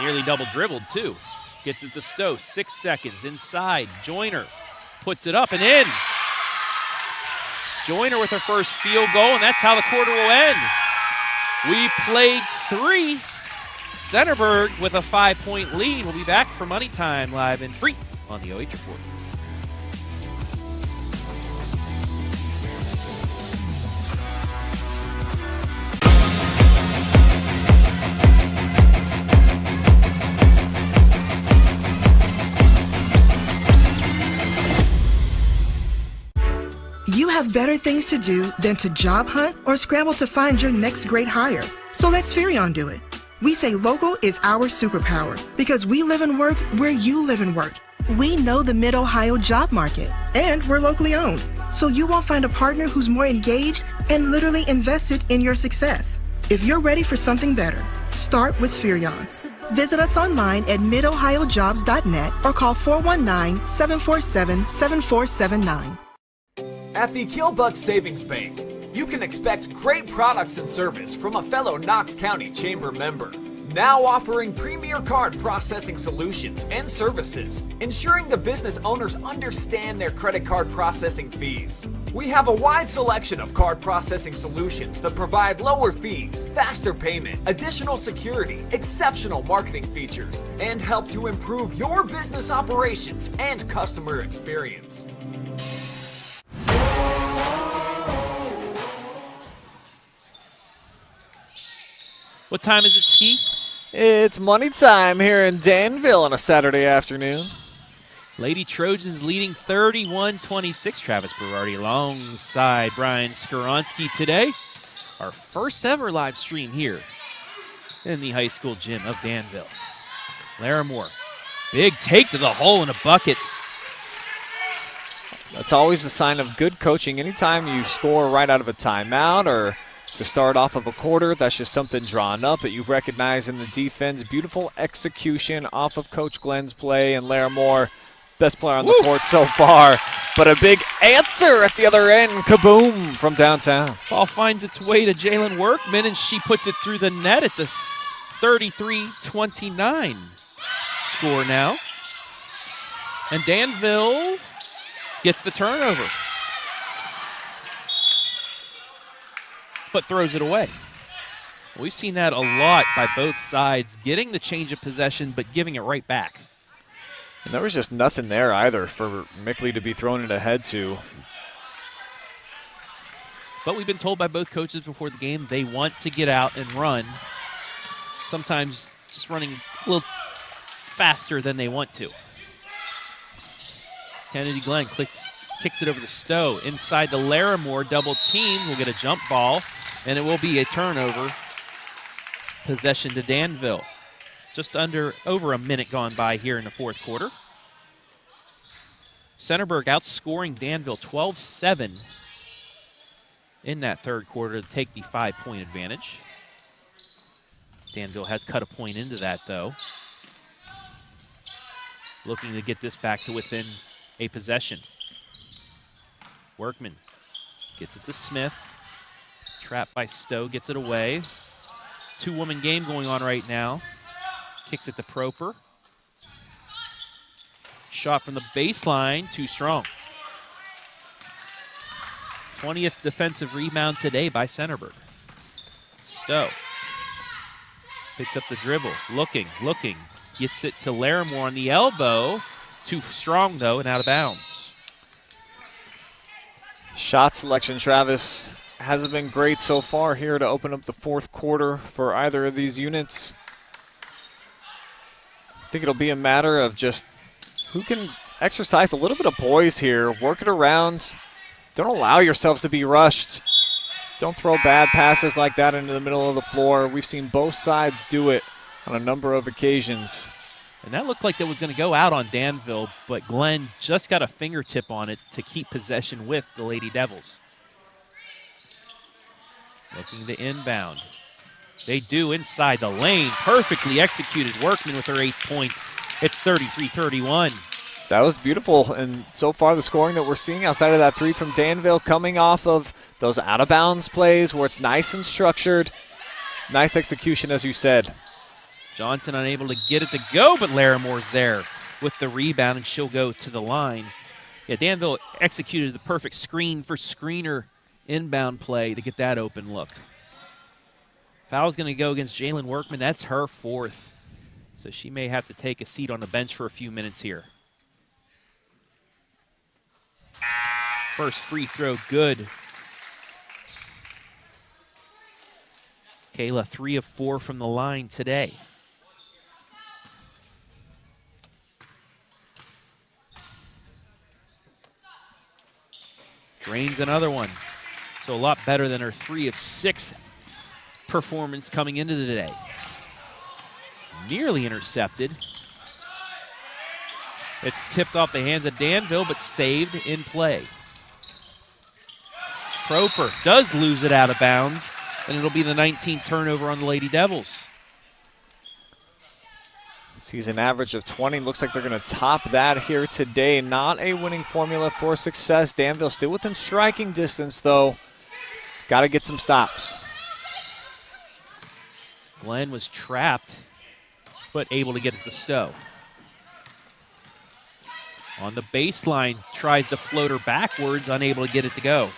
Nearly double dribbled, too. Gets it to Stowe. 6 seconds inside. Joyner puts it up and in. Joyner with her first field goal, and that's how the quarter will end. We played 3 Centerburg with a 5-point lead. We'll be back for Money Time live and free on the OH Report. You have better things to do than to job hunt or scramble to find your next great hire. So let Spherion do it. We say local is our superpower because we live and work where you live and work. We know the Mid-Ohio job market, and we're locally owned. So you won't find a partner who's more engaged and literally invested in your success. If you're ready for something better, start with Spherion. Visit us online at midohiojobs.net or call 419-747-7479. At the Killbuck Savings Bank, you can expect great products and service from a fellow Knox County Chamber member. Now offering premier card processing solutions and services, ensuring the business owners understand their credit card processing fees. We have a wide selection of card processing solutions that provide lower fees, faster payment, additional security, exceptional marketing features, and help to improve your business operations and customer experience. What time is it, Ski? It's money time here in Danville on a Saturday afternoon. Lady Trojans leading 31-26. Travis Berardi alongside Brian Skowronski today. Our first ever live stream here in the high school gym of Danville. Larimore, big take to the hole in a bucket. That's always a sign of good coaching. Anytime you score right out of a timeout or to start off of a quarter, that's just something drawn up that you've recognized in the defense. Beautiful execution off of Coach Glenn's play, and Larimore, best player on the court so far. But a big answer at the other end, kaboom, from downtown. Ball finds its way to Jaylin Workman, and she puts it through the net. It's a 33-29 score now. And Danville gets the turnover, but throws it away. We've seen that a lot by both sides, getting the change of possession but giving it right back. And there was just nothing there either for Mickley to be thrown it ahead to. But we've been told by both coaches before the game they want to get out and run, sometimes just running a little faster than they want to. Kennedy Glenn kicks it over to Stowe. Inside the Larimore double team. We'll get a jump ball, and it will be a turnover. Possession to Danville. Just over a minute gone by here in the fourth quarter. Centerburg outscoring Danville 12-7 in that third quarter to take the 5-point advantage. Danville has cut a point into that, though. Looking to get this back to within a possession. Workman gets it to Smith. Trapped by Stowe, gets it away. Two-woman game going on right now. Kicks it to Proper. Shot from the baseline, too strong. 20th defensive rebound today by Centerburg. Stowe picks up the dribble, looking, gets it to Larimore on the elbow. Too strong, though, and out of bounds. Shot selection, Travis, hasn't been great so far here to open up the fourth quarter for either of these units. I think it'll be a matter of just who can exercise a little bit of poise here, work it around. Don't allow yourselves to be rushed. Don't throw bad passes like that into the middle of the floor. We've seen both sides do it on a number of occasions. And that looked like it was going to go out on Danville, but Glenn just got a fingertip on it to keep possession with the Lady Devils. Looking to inbound. They do inside the lane. Perfectly executed. Workman with her 8 points. It's 33-31. That was beautiful, and so far the scoring that we're seeing outside of that three from Danville coming off of those out-of-bounds plays where it's nice and structured. Nice execution, as you said. Johnson unable to get it to go, but Larimore's there with the rebound, and she'll go to the line. Yeah, Danville executed the perfect screen for screener inbound play to get that open look. Foul's going to go against Jaylin Workman. That's her 4th. So she may have to take a seat on the bench for a few minutes here. First free throw, good. Kayla 3 of 4 from the line today. Drains another one. So a lot better than her 3 of 6 performance coming into the day. Nearly intercepted. It's tipped off the hands of Danville, but saved in play. Proper does lose it out of bounds, and it'll be the 19th turnover on the Lady Devils. Season average of 20. Looks like they're going to top that here today. Not a winning formula for success. Danville still within striking distance, though. Got to get some stops. Glenn was trapped, but able to get it to Stowe. On the baseline, tries the floater backwards, unable to get it to go.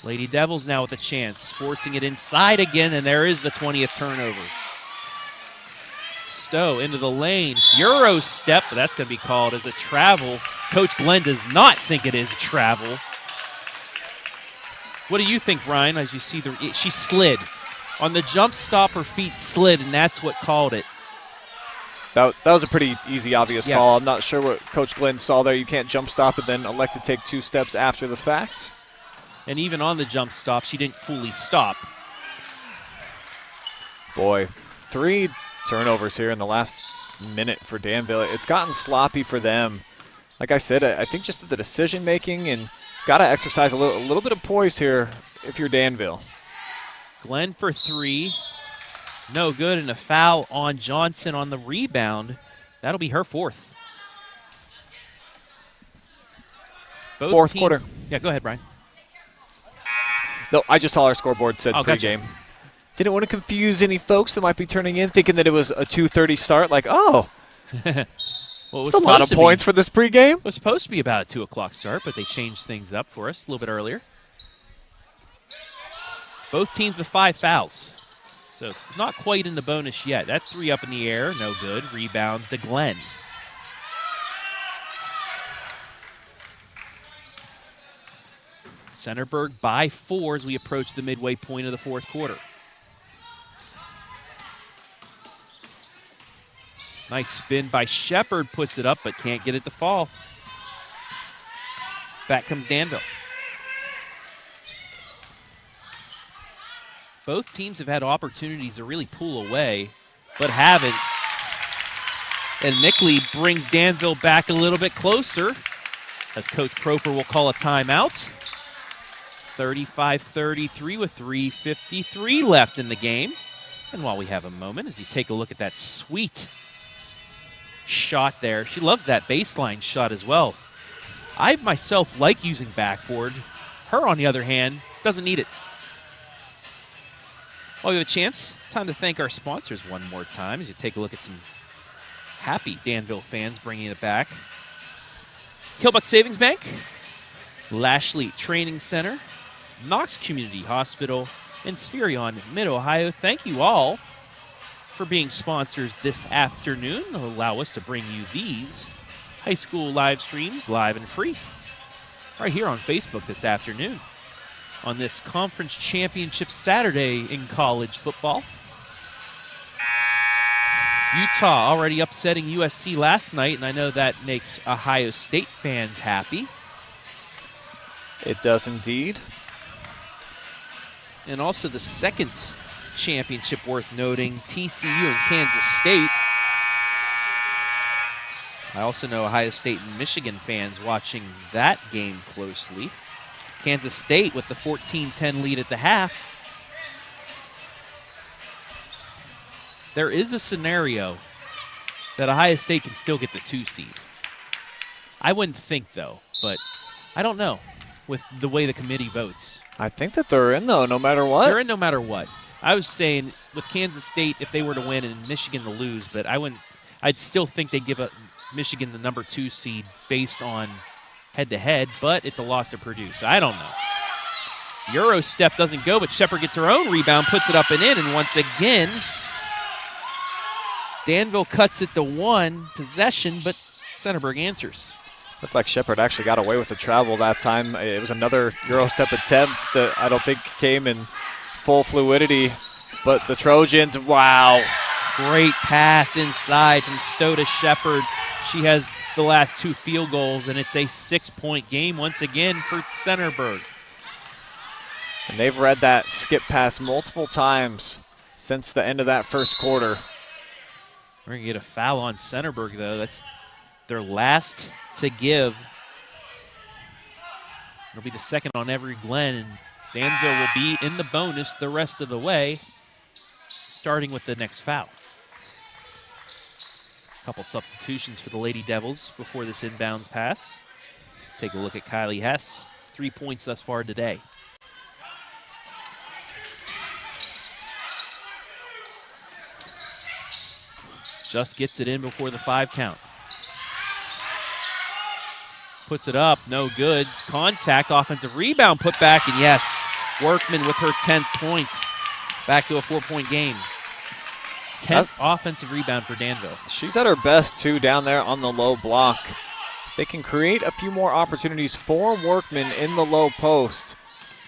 Lady Devils now with a chance, forcing it inside again, and there is the 20th turnover. Stowe into the lane, Euro step, but that's going to be called as a travel. Coach Glenn does not think it is a travel. What do you think, Ryan, as you see she slid. On the jump stop, her feet slid, and that's what called it. That was a pretty easy, obvious call. I'm not sure what Coach Glenn saw there. You can't jump stop and then elect to take 2 steps after the fact. And even on the jump stop, she didn't fully stop. Boy, 3 turnovers here in the last minute for Danville. It's gotten sloppy for them. Like I said, I think just the decision-making, and got to exercise a little bit of poise here if you're Danville. Glenn for 3. No good, and a foul on Johnson on the rebound. That'll be her 4th. Fourth quarter. Yeah, go ahead, Brian. No, I just saw our scoreboard said pregame. Gotcha. Didn't want to confuse any folks that might be turning in thinking that it was a 2:30 start. Like, oh, well, it's a lot of points for this pregame. It was supposed to be about a 2 o'clock start, but they changed things up for us a little bit earlier. Both teams with 5 fouls. So not quite in the bonus yet. That 3 up in the air, no good. Rebound to Glenn. Centerburg by 4 as we approach the midway point of the 4th quarter. Nice spin by Shepard, puts it up, but can't get it to fall. Back comes Danville. Both teams have had opportunities to really pull away, but haven't. And Mickley brings Danville back a little bit closer, as Coach Proper will call a timeout. 35-33 with 3:53 left in the game. And while we have a moment, as you take a look at that sweet shot there. She loves that baseline shot as well. I myself like using backboard. Her, on the other hand, doesn't need it. While we have a chance, time to thank our sponsors one more time as you take a look at some happy Danville fans bringing it back. Killbuck Savings Bank, Lashley Training Center, Knox Community Hospital, and Spherion Mid-Ohio. Thank you all for being sponsors this afternoon. They'll allow us to bring you these high school live streams live and free right here on Facebook this afternoon on this conference championship Saturday in college football. Utah already upsetting USC last night, and I know that makes Ohio State fans happy. It does indeed. And also the second championship worth noting, TCU and Kansas State. I also know Ohio State and Michigan fans watching that game closely. Kansas State with the 14-10 lead at the half. There is a scenario that Ohio State can still get the 2 seed. I wouldn't think, though, but I don't know with the way the committee votes. I think that they're in, though, no matter what. They're in no matter what. I was saying with Kansas State, if they were to win and Michigan to lose, but I'd still think they'd give Michigan the number 2 seed based on head-to-head, but it's a loss to Purdue, so I don't know. Euro step doesn't go, but Shepard gets her own rebound, puts it up and in, and once again, Danville cuts it to 1 possession, but Centerburg answers. Looked like Shepard actually got away with the travel that time. It was another Euro step attempt that I don't think came in full fluidity, but the Trojans, wow. Great pass inside from Stowe to Shepard. She has the last 2 field goals, and it's a 6-point game once again for Centerburg. And they've read that skip pass multiple times since the end of that first quarter. We're going to get a foul on Centerburg, though. That's their last to give. It'll be the second on every Glen, and Danville will be in the bonus the rest of the way, starting with the next foul. A couple substitutions for the Lady Devils before this inbounds pass. Take a look at Kylie Hess. 3 points thus far today. Just gets it in before the 5 count. Puts it up, no good. Contact, offensive rebound, put back, and yes, Workman with her 10th point. Back to a 4-point game. 10th offensive rebound for Danville. She's at her best, too, down there on the low block. They can create a few more opportunities for Workman in the low post.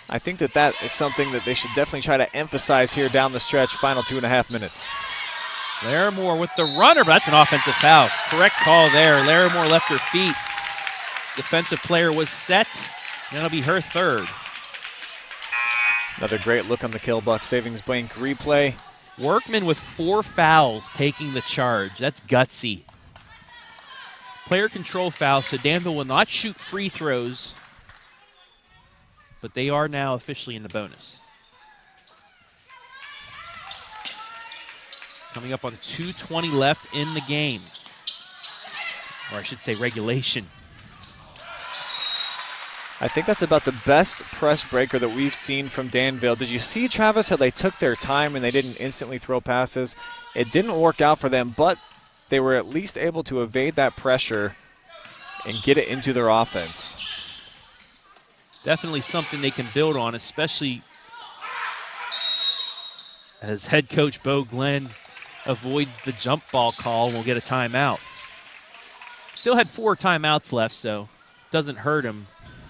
I think that is something that they should definitely try to emphasize here down the stretch, final 2.5 minutes. Larimore with the runner, but that's an offensive foul. Correct call there. Larimore left her feet. Defensive player was set. That'll be her 3rd. Another great look on the Killbuck Savings Bank replay. Workman with 4 fouls taking the charge. That's gutsy. Player control foul, so Danville will not shoot free throws, but they are now officially in the bonus. Coming up on 2:20 left in the game, or I should say regulation. I think that's about the best press breaker that we've seen from Danville. Did you see, Travis, how they took their time and they didn't instantly throw passes? It didn't work out for them, but they were at least able to evade that pressure and get it into their offense. Definitely something they can build on, especially as head coach Bo Glenn avoids the jump ball call and will get a timeout. Still had 4 timeouts left, so it doesn't hurt him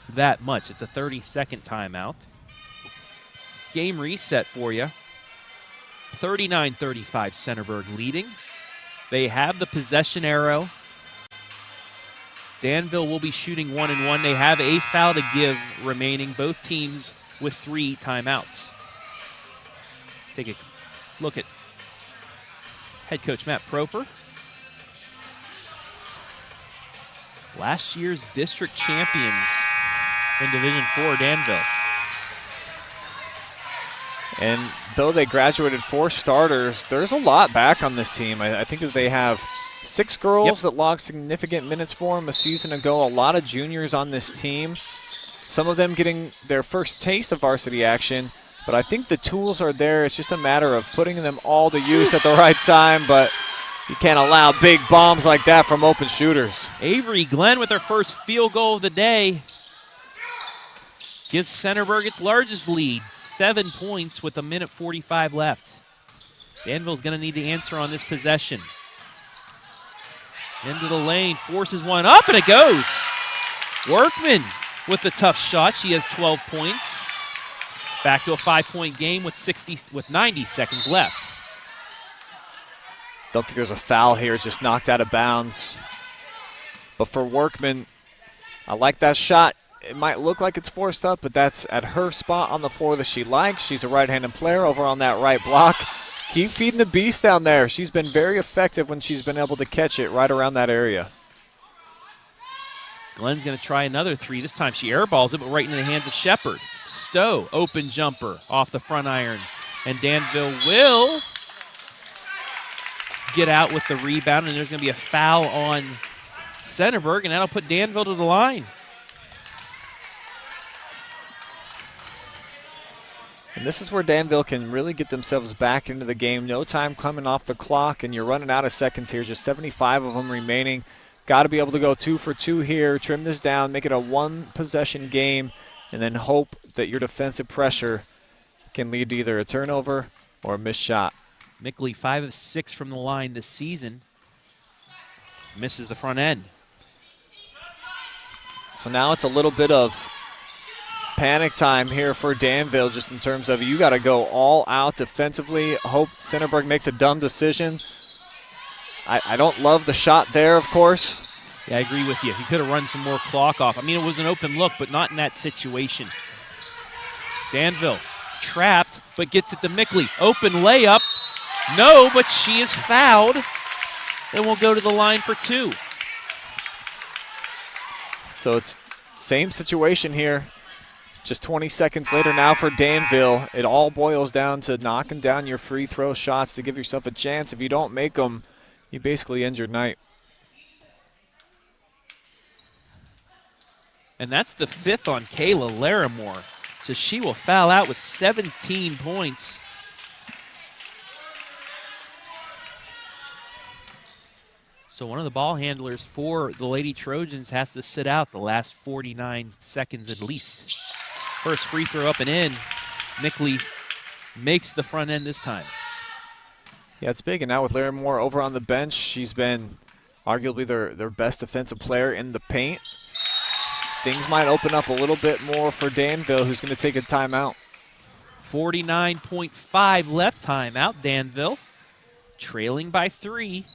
that much. It's a 30-second timeout. Game reset for you. 39-35 Centerburg leading. They have the possession arrow. Danville will be shooting 1-1. They have a foul to give remaining, both teams with 3 timeouts. Take a look at head coach Matt Proper. Last year's district champions in Division IV, Danville. And though they graduated 4 starters, there's a lot back on this team. I think that they have 6 girls that logged significant minutes for them a season ago. A lot of juniors on this team. Some of them getting their first taste of varsity action. But I think the tools are there. It's just a matter of putting them all to use at the right time. But you can't allow big bombs like that from open shooters. Avery Glenn with her first field goal of the day gives Centerburg its largest lead, 7 points with 1:45 left. Danville's going to need to answer on this possession. Into the lane, forces one up, and it goes. Workman with the tough shot. She has 12 points. Back to a 5-point game with 90 seconds left. Don't think there's a foul here. It's just knocked out of bounds. But for Workman, I like that shot. It might look like it's forced up, but that's at her spot on the floor that she likes. She's a right-handed player over on that right block. Keep feeding the beast down there. She's been very effective when she's been able to catch it right around that area. Glenn's going to try another 3. This time she airballs it, but right into the hands of Shepard. Stowe, open jumper off the front iron. And Danville will get out with the rebound, and there's going to be a foul on Centerburg, and that'll put Danville to the line. And this is where Danville can really get themselves back into the game. No time coming off the clock, and you're running out of seconds here. Just 75 of them remaining. Got to be able to go 2 for 2 here, trim this down, make it a 1-possession game, and then hope that your defensive pressure can lead to either a turnover or a missed shot. Mickley 5 of 6 from the line this season. Misses the front end. So now it's a little bit of panic time here for Danville, just in terms of you got to go all out defensively. Hope Centerburg makes a dumb decision. I don't love the shot there, of course. Yeah, I agree with you. He could have run some more clock off. I mean, it was an open look, but not in that situation. Danville trapped, but gets it to Mickley. Open layup. No, but she is fouled. And will go to the line for 2. So it's same situation here. Just 20 seconds later now for Danville. It all boils down to knocking down your free throw shots to give yourself a chance. If you don't make them, you basically end your night. And that's the 5th on Kayla Larimore. So she will foul out with 17 points. So one of the ball handlers for the Lady Trojans has to sit out the last 49 seconds at least. First free throw up and in. Mickley makes the front end this time. Yeah, it's big. And now with Larimore over on the bench, she's been arguably their best defensive player in the paint. Things might open up a little bit more for Danville, who's going to take a timeout. 49.5 left, timeout. Danville trailing by 3.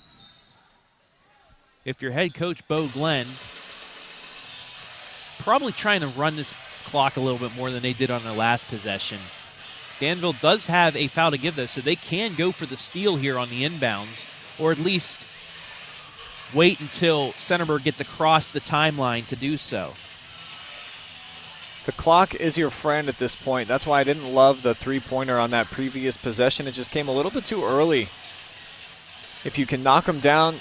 If you're head coach Bo Glenn, probably trying to run this clock a little bit more than they did on their last possession. Danville does have a foul to give, though, so they can go for the steal here on the inbounds, or at least wait until Centerburg gets across the timeline to do so. The clock is your friend at this point. That's why I didn't love the three-pointer on that previous possession. It just came a little bit too early. If you can knock them down,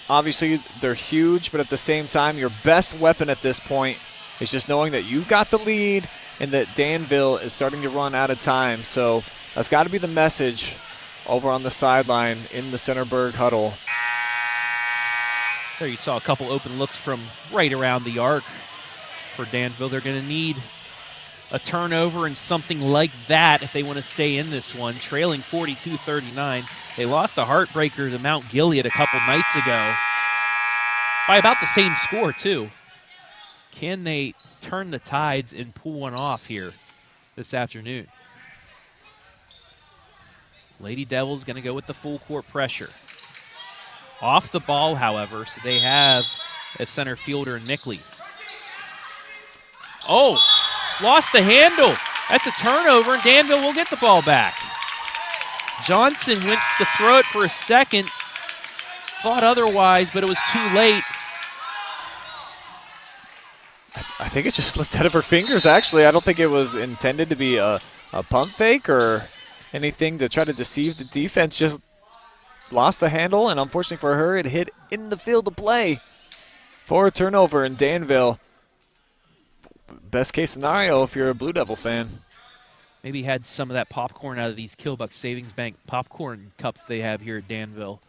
obviously they're huge, but at the same time, your best weapon at this point is just knowing that you've got the lead and that Danville is starting to run out of time. So that's got to be the message over on the sideline in the Centerburg huddle. There you saw a couple open looks from right around the arc for Danville. They're going to need a turnover and something like that if they want to stay in this one. Trailing 42-39. They lost a heartbreaker to Mount Gilead a couple nights ago by about the same score, too. Can they turn the tides and pull one off here this afternoon? Lady Devils going to go with the full court pressure. Off the ball, however, so they have a center fielder in Mickley. Oh, lost the handle. That's a turnover, and Danville will get the ball back. Johnson went to throw it for a second. Thought otherwise, but it was too late. I think it just slipped out of her fingers, actually. I don't think it was intended to be a pump fake or anything to try to deceive the defense. Just lost the handle, and unfortunately for her, it hit in the field of play for a turnover in Danville. Best case scenario if you're a Blue Devil fan. Maybe had some of that popcorn out of these Killbuck Savings Bank popcorn cups they have here at Danville.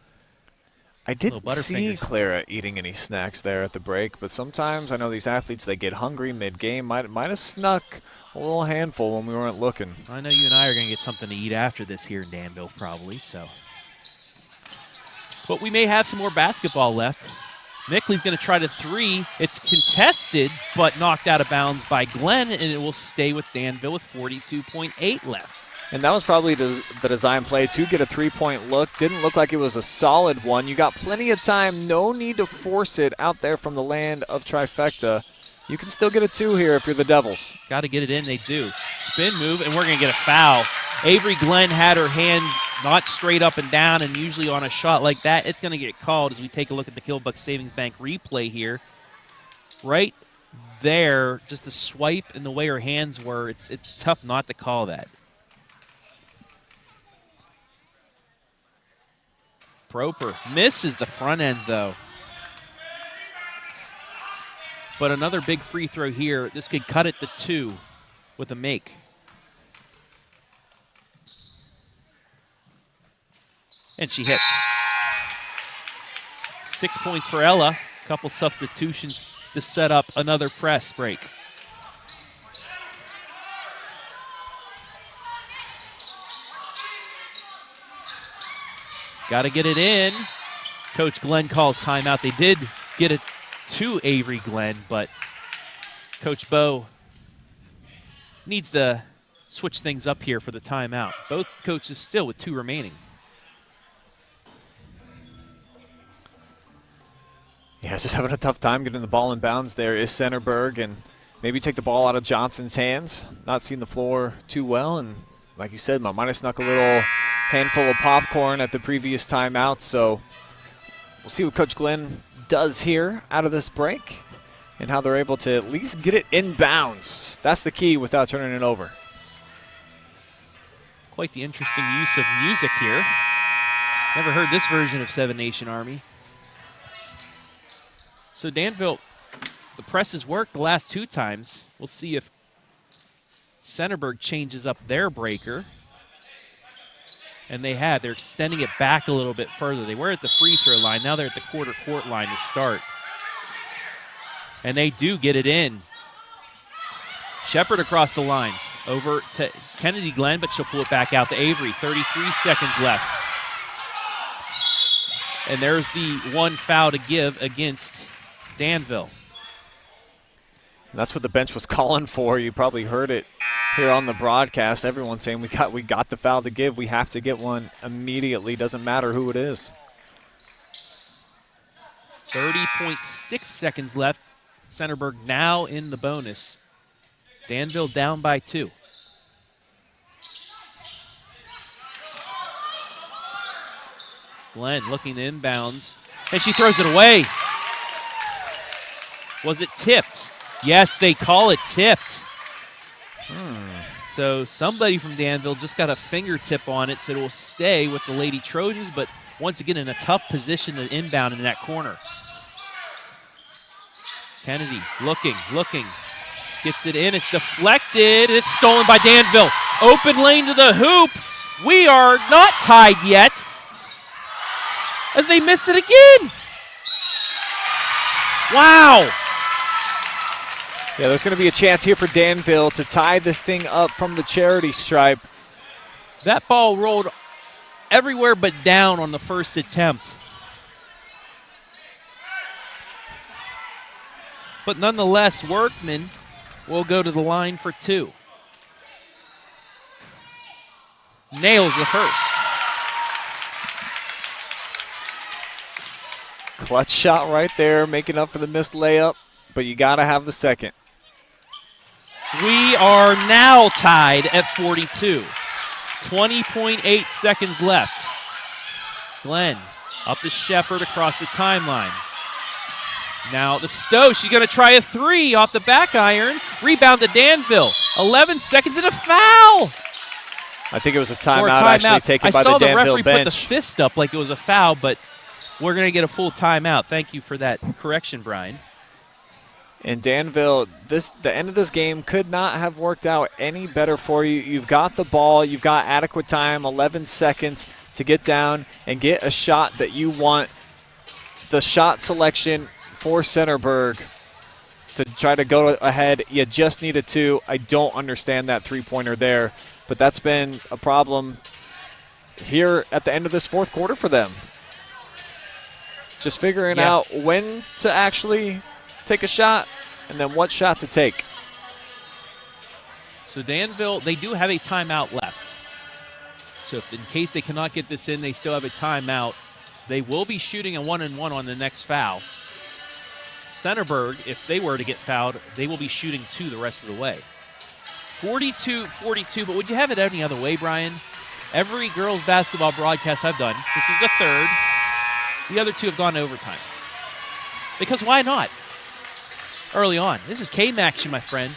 I didn't see Clara eating any snacks there at the break, but sometimes I know these athletes, they get hungry mid-game. Might have snuck a little handful when we weren't looking. I know you and I are going to get something to eat after this here in Danville probably, so. But we may have some more basketball left. Mickley's going to try to 3. It's contested, but knocked out of bounds by Glenn, and it will stay with Danville with 42.8 left. And that was probably the design play to get a three-point look. Didn't look like it was a solid one. You got plenty of time. No need to force it out there from the land of trifecta. You can still get a 2 here if you're the Devils. Got to get it in. They do. Spin move, and we're going to get a foul. Avery Glenn had her hands not straight up and down, and usually on a shot like that, it's going to get called as we take a look at the Killbuck Savings Bank replay here. Right there, just the swipe and the way her hands were, it's tough not to call that. Proper misses the front end, though. But another big free throw here. This could cut it to 2 with a make. And she hits. 6 points for Ella. A couple substitutions to set up another press break. Got to get it in. Coach Glenn calls timeout. They did get it to Avery Glenn, but Coach Bo needs to switch things up here for the timeout. Both coaches still with 2 remaining. Yeah, just having a tough time getting the ball in bounds there is Centerburg, and maybe take the ball out of Johnson's hands. Not seeing the floor too well, and like you said, might have snuck a little handful of popcorn at the previous timeout, so we'll see what Coach Glenn does here out of this break and how they're able to at least get it in bounds. That's the key without turning it over. Quite the interesting use of music here. Never heard this version of Seven Nation Army. So Danville, the press has worked the last 2 times. We'll see if Centerburg changes up their breaker. And they have. They're extending it back a little bit further. They were at the free throw line. Now they're at the quarter court line to start. And they do get it in. Shepard across the line. Over to Kennedy Glenn, but she'll pull it back out to Avery. 33 seconds left. And there's the 1 foul to give against Danville. That's what the bench was calling for. You probably heard it here on the broadcast. Everyone's saying we got the foul to give. We have to get one immediately. Doesn't matter who it is. 30.6 seconds left. Centerburg now in the bonus. Danville down by 2. Glenn looking to inbounds, and she throws it away. Was it tipped? Yes, they call it tipped. So somebody from Danville just got a fingertip on it, so it will stay with the Lady Trojans, but once again in a tough position to inbound in that corner. Kennedy looking, gets it in, it's deflected, it's stolen by Danville. Open lane to the hoop. We are not tied yet as they miss it again. Wow. Yeah, there's going to be a chance here for Danville to tie this thing up from the charity stripe. That ball rolled everywhere but down on the first attempt. But nonetheless, Workman will go to the line for 2. Nails the first. Clutch shot right there, making up for the missed layup, but you got to have the second. We are now tied at 42. 20.8 seconds left. Glenn up to Shepard across the timeline. Now the Stowe, she's going to try a 3 off the back iron. Rebound to Danville. 11 seconds and a foul. I think it was a timeout actually taken by the Danville bench. I saw the referee put the fist up like it was a foul, but we're going to get a full timeout. Thank you for that correction, Brian. And Danville, the end of this game could not have worked out any better for you. You've got the ball. You've got adequate time, 11 seconds to get down and get a shot that you want. The shot selection for Centerburg to try to go ahead, you just needed 2. I don't understand that three-pointer there, but that's been a problem here at the end of this 4th quarter for them. Just figuring out when to actually take a shot and then what shot to take. So Danville, they do have a timeout left. So if in case they cannot get this in, they still have a timeout. They will be shooting a 1-and-1 on the next foul. Centerburg, if they were to get fouled, they will be shooting 2 the rest of the way. 42-42, but would you have it any other way, Brian? Every girls basketball broadcast I've done, this is the 3rd. The other 2 have gone to overtime. Because why not? Early on. This is KMACtion, my friend.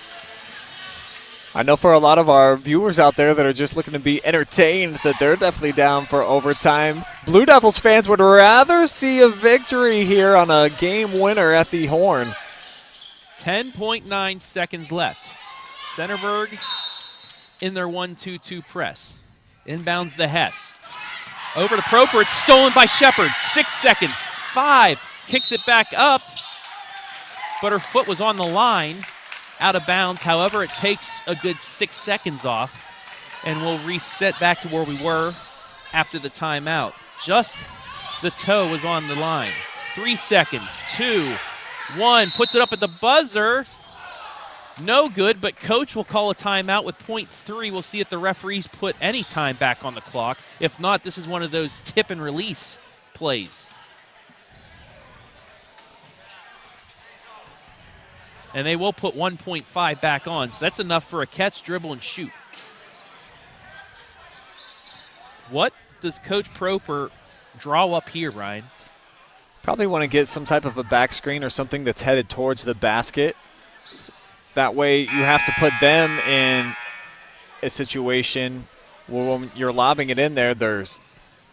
I know for a lot of our viewers out there that are just looking to be entertained that they're definitely down for overtime. Blue Devils fans would rather see a victory here on a game winner at the Horn. 10.9 seconds left. Centerburg in their 1-2-2 press. Inbounds the Hess. Over to Proper. It's stolen by Shepard. 6 seconds. 5. Kicks it back up. But her foot was on the line. Out of bounds. However, it takes a good 6 seconds off. And we'll reset back to where we were after the timeout. Just the toe was on the line. 3 seconds, 2, 1, puts it up at the buzzer. No good, but coach will call a timeout with .3. We'll see if the referees put any time back on the clock. If not, this is one of those tip and release plays. And they will put 1.5 back on, so that's enough for a catch, dribble, and shoot. What does Coach Proper draw up here, Ryan? Probably want to get some type of a back screen or something that's headed towards the basket. That way you have to put them in a situation where when you're lobbing it in there, there's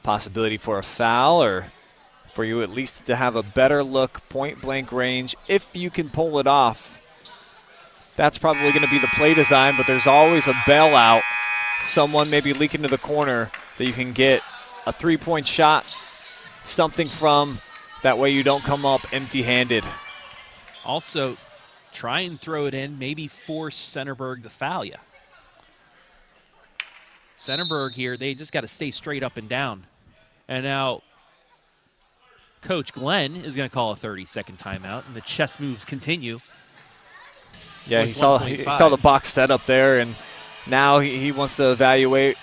possibility for a foul or for you at least to have a better look, point-blank range. If you can pull it off, that's probably going to be the play design, but there's always a bailout, someone maybe leaking to the corner that you can get a three-point shot, something from. That way you don't come up empty-handed. Also, try and throw it in, maybe force Centerburg to foul you. Centerburg here, they just got to stay straight up and down. And now Coach Glenn is going to call a 30-second timeout, and the chess moves continue. Yeah, he saw the box set up there, and now he wants to evaluate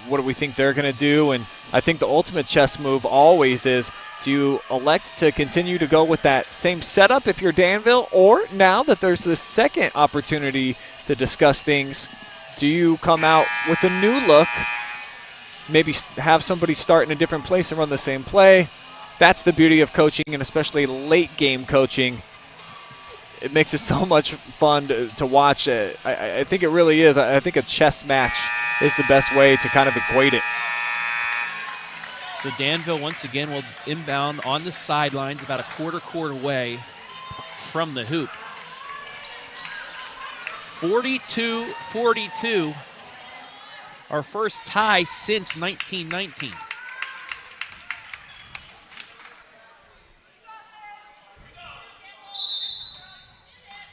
what do we think they're going to do. And I think the ultimate chess move always is, do you elect to continue to go with that same setup if you're Danville, or now that there's this second opportunity to discuss things, do you come out with a new look, maybe have somebody start in a different place and run the same play? That's the beauty of coaching, and especially late game coaching. It makes it so much fun to watch. I think it really is. I think a chess match is the best way to kind of equate it. So Danville once again will inbound on the sidelines about a quarter away from the hoop. 42-42, our first tie since 1919.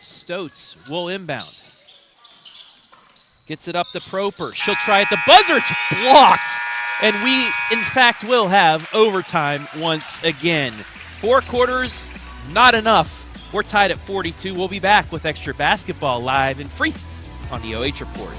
Stotz will inbound. Gets it up to Proper. She'll try at the buzzer. It's blocked. And we, in fact, will have overtime once again. 4 quarters, not enough. We're tied at 42. We'll be back with extra basketball live and free on the OH Report.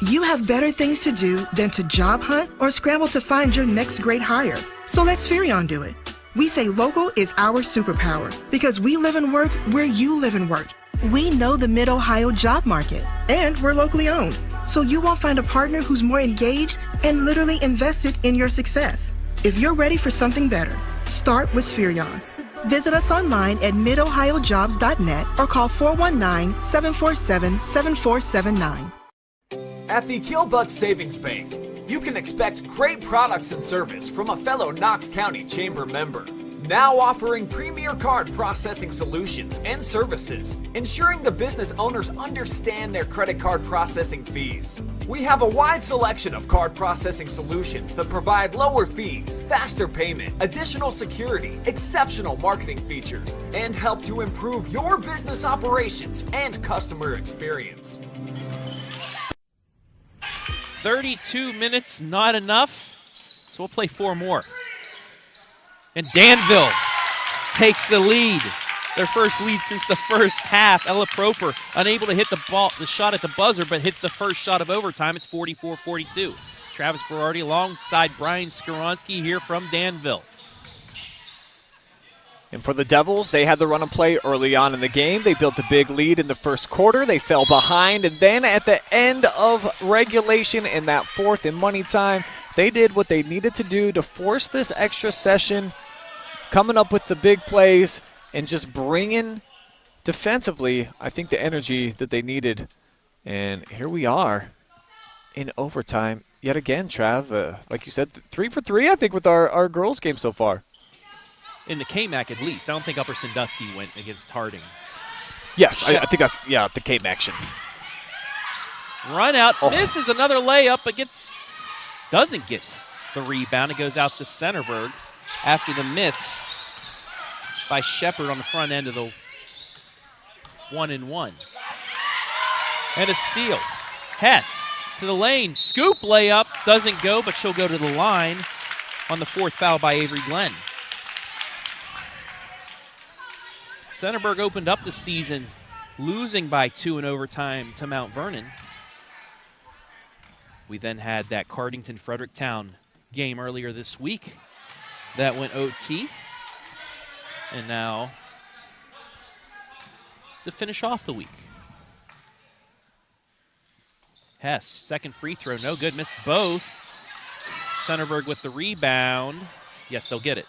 You have better things to do than to job hunt or scramble to find your next great hire. So let Spherion do it. We say local is our superpower because we live and work where you live and work. We know the Mid-Ohio job market, and we're locally owned. So you won't find a partner who's more engaged and literally invested in your success. If you're ready for something better, start with Spherion. Visit us online at midohiojobs.net or call 419-747-7479. At the Keelbuck Savings Bank, you can expect great products and service from a fellow Knox County Chamber member. Now offering premier card processing solutions and services, ensuring the business owners understand their credit card processing fees. We have a wide selection of card processing solutions that provide lower fees, faster payment, additional security, exceptional marketing features, and help to improve your business operations and customer experience. 32 minutes, not enough, so we'll play 4 more. And Danville takes the lead. Their first lead since the first half. Ella Proper unable to hit the shot at the buzzer, but hits the first shot of overtime. It's 44-42. Travis Berardi alongside Brian Skowronski here from Danville. And for the Devils, they had the run and play early on in the game. They built a big lead in the first quarter. They fell behind, and then at the end of regulation in that fourth and money time, they did what they needed to do to force this extra session, coming up with the big plays and just bringing defensively, I think, the energy that they needed. And here we are in overtime yet again, Trav. Like you said, 3 for 3, I think, with our girls' game so far. In the KMAC, at least. I don't think Upper Sandusky went against Harding. Yes, I think that's, the KMACtion. Run out, misses another layup, but doesn't get the rebound. It goes out to Centerburg after the miss by Shepard on the front end of the 1-and-1. And a steal. Hess to the lane. Scoop layup. Doesn't go, but she'll go to the line on the 4th foul by Avery Glenn. Centerburg opened up the season losing by 2 in overtime to Mount Vernon. We then had that Cardington-Fredericktown game earlier this week that went OT. And now to finish off the week. Hess, second free throw, no good, missed both. Centerburg with the rebound. Yes, they'll get it.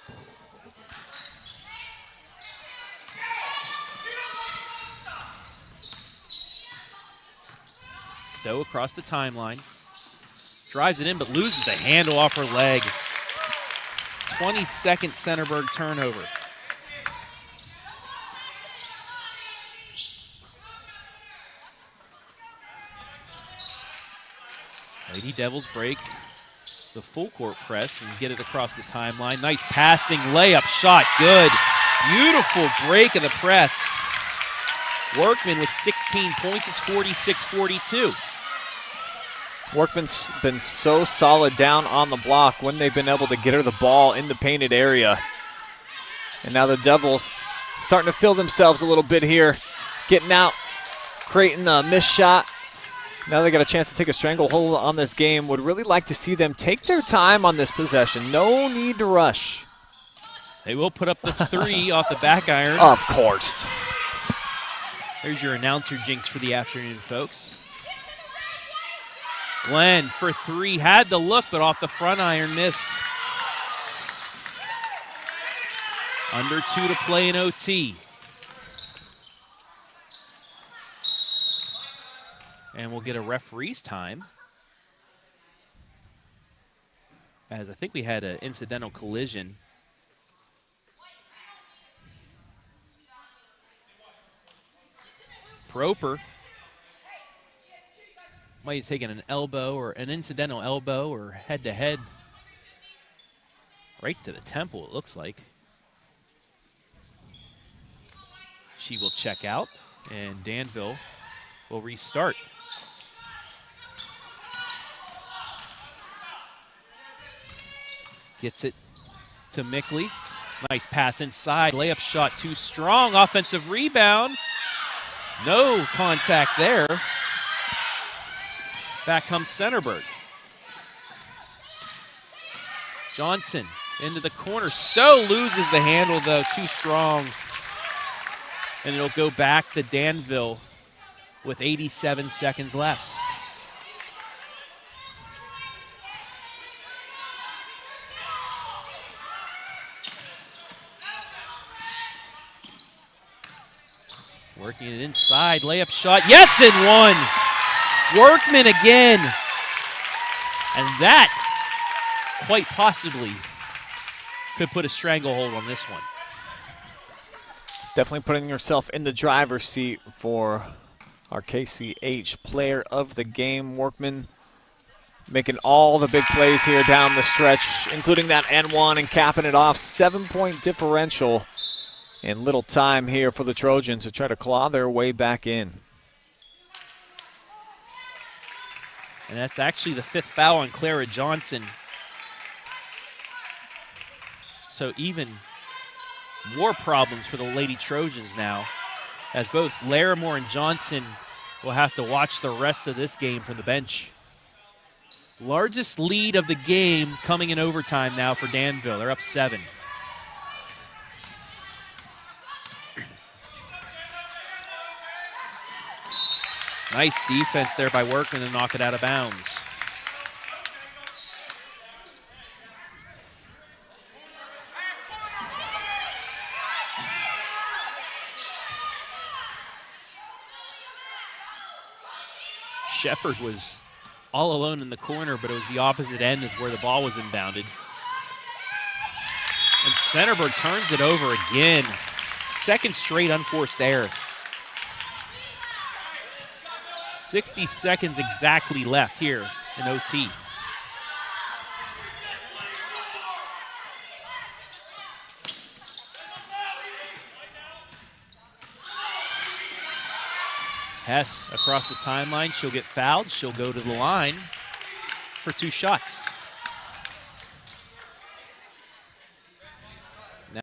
Stowe across the timeline. Drives it in, but loses the handle off her leg. 22nd Centerburg turnover. Lady Devils break the full court press and get it across the timeline. Nice passing layup shot, good. Beautiful break of the press. Workman with 16 points, it's 46-42. Workman's been so solid down on the block when they've been able to get her the ball in the painted area. And now the Devils starting to feel themselves a little bit here, getting out, creating a missed shot. Now they got a chance to take a stranglehold on this game. Would really like to see them take their time on this possession. No need to rush. They will put up the 3 off the back iron. Of course. There's your announcer jinx for the afternoon, folks. Glenn for 3, had the look, but off the front iron, missed. Under 2 to play in OT. And we'll get a referee's time, as I think we had an incidental collision. Proper might have taken an elbow or an incidental elbow or head-to-head right to the temple, it looks like. She will check out, and Danville will restart. Gets it to Mickley. Nice pass inside. Layup shot too strong. Offensive rebound. No contact there. Back comes Centerburg. Johnson into the corner. Stowe loses the handle, though. Too strong. And it'll go back to Danville with 87 seconds left. Working it inside, layup shot, yes, and one. Workman again. And that quite possibly could put a stranglehold on this one. Definitely putting yourself in the driver's seat for our KCH player of the game. Workman making all the big plays here down the stretch, including that N1 and capping it off. 7-point differential. And little time here for the Trojans to try to claw their way back in. And that's actually the 5th foul on Clara Johnson. So even more problems for the Lady Trojans now, as both Larimore and Johnson will have to watch the rest of this game from the bench. Largest lead of the game coming in overtime now for Danville. They're up 7. Nice defense there by Workman to knock it out of bounds. Shepard was all alone in the corner, but it was the opposite end of where the ball was inbounded. And Centerburg turns it over again. Second straight unforced error. 60 seconds exactly left here in OT. Hess across the timeline. She'll get fouled. She'll go to the line for 2 shots.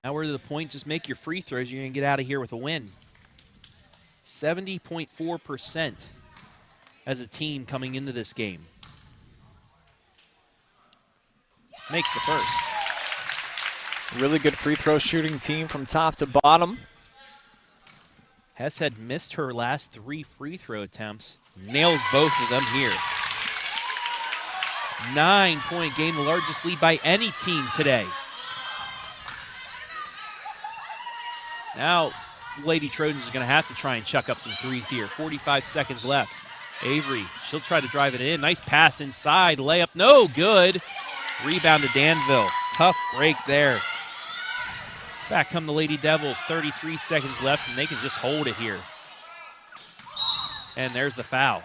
Now we're to the point, just make your free throws. You're going to get out of here with a win. 70.4% as a team coming into this game. Makes the first. Really good free throw shooting team from top to bottom. Hess had missed her last 3 free throw attempts. Nails both of them here. 9-point game, the largest lead by any team today. Now, Lady Trojans are going to have to try and chuck up some threes here. 45 seconds left. Avery, she'll try to drive it in. Nice pass inside, layup, no good. Rebound to Danville. Tough break there. Back come the Lady Devils, 33 seconds left, and they can just hold it here. And there's the foul.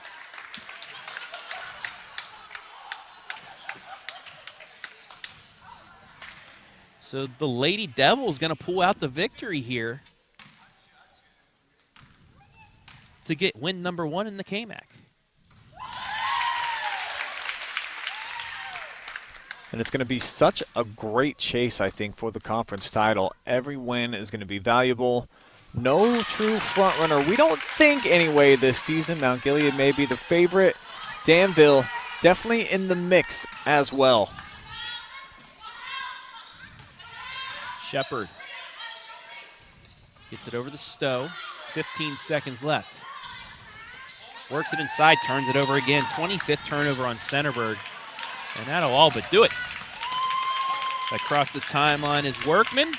So the Lady Devils going to pull out the victory here to get win number 1 in the KMAC. And it's going to be such a great chase, I think, for the conference title. Every win is going to be valuable. No true front runner, we don't think anyway, this season. Mount Gilead may be the favorite. Danville definitely in the mix as well. Shepard gets it over the Stowe. 15 seconds left. Works it inside, turns it over again. 25th turnover on Centerburg. And that'll all but do it. Across the timeline is Workman.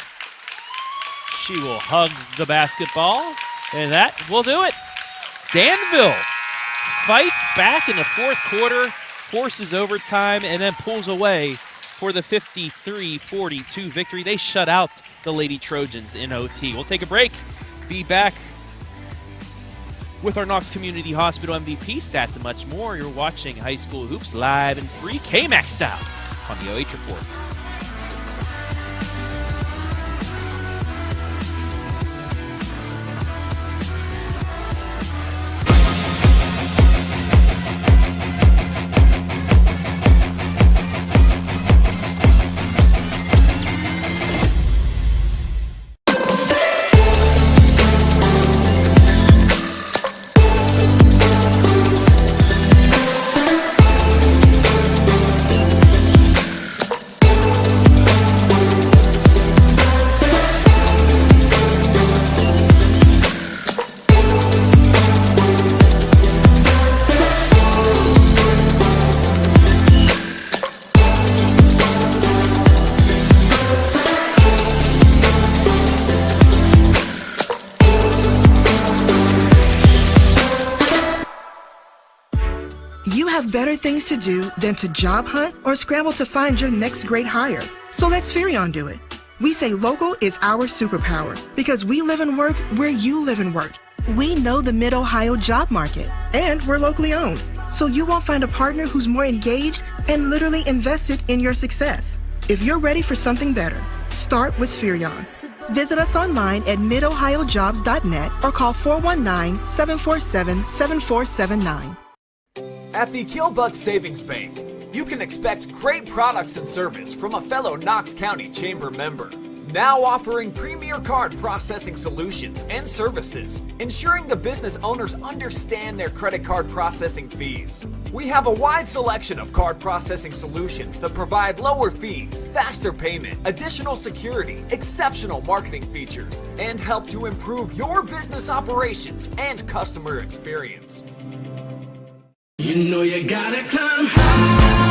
She will hug the basketball, and that will do it. Danville fights back in the 4th quarter, forces overtime, and then pulls away for the 53-42 victory. They shut out the Lady Trojans in OT. We'll take a break. Be back with our Knox Community Hospital MVP stats and much more. You're watching High School Hoops live and free KMAC style on the OH Report. Better things to do than to job hunt or scramble to find your next great hire. So let Spherion do it. We say local is our superpower because we live and work where you live and work. We know the Mid-Ohio job market, and we're locally owned. So you won't find a partner who's more engaged and literally invested in your success. If you're ready for something better, start with Spherion. Visit us online at midohiojobs.net or call 419-747-7479. At the Keelbuck Savings Bank, you can expect great products and service from a fellow Knox County Chamber member. Now offering premier card processing solutions and services, ensuring the business owners understand their credit card processing fees. We have a wide selection of card processing solutions that provide lower fees, faster payment, additional security, exceptional marketing features, and help to improve your business operations and customer experience. You know you gotta climb higher.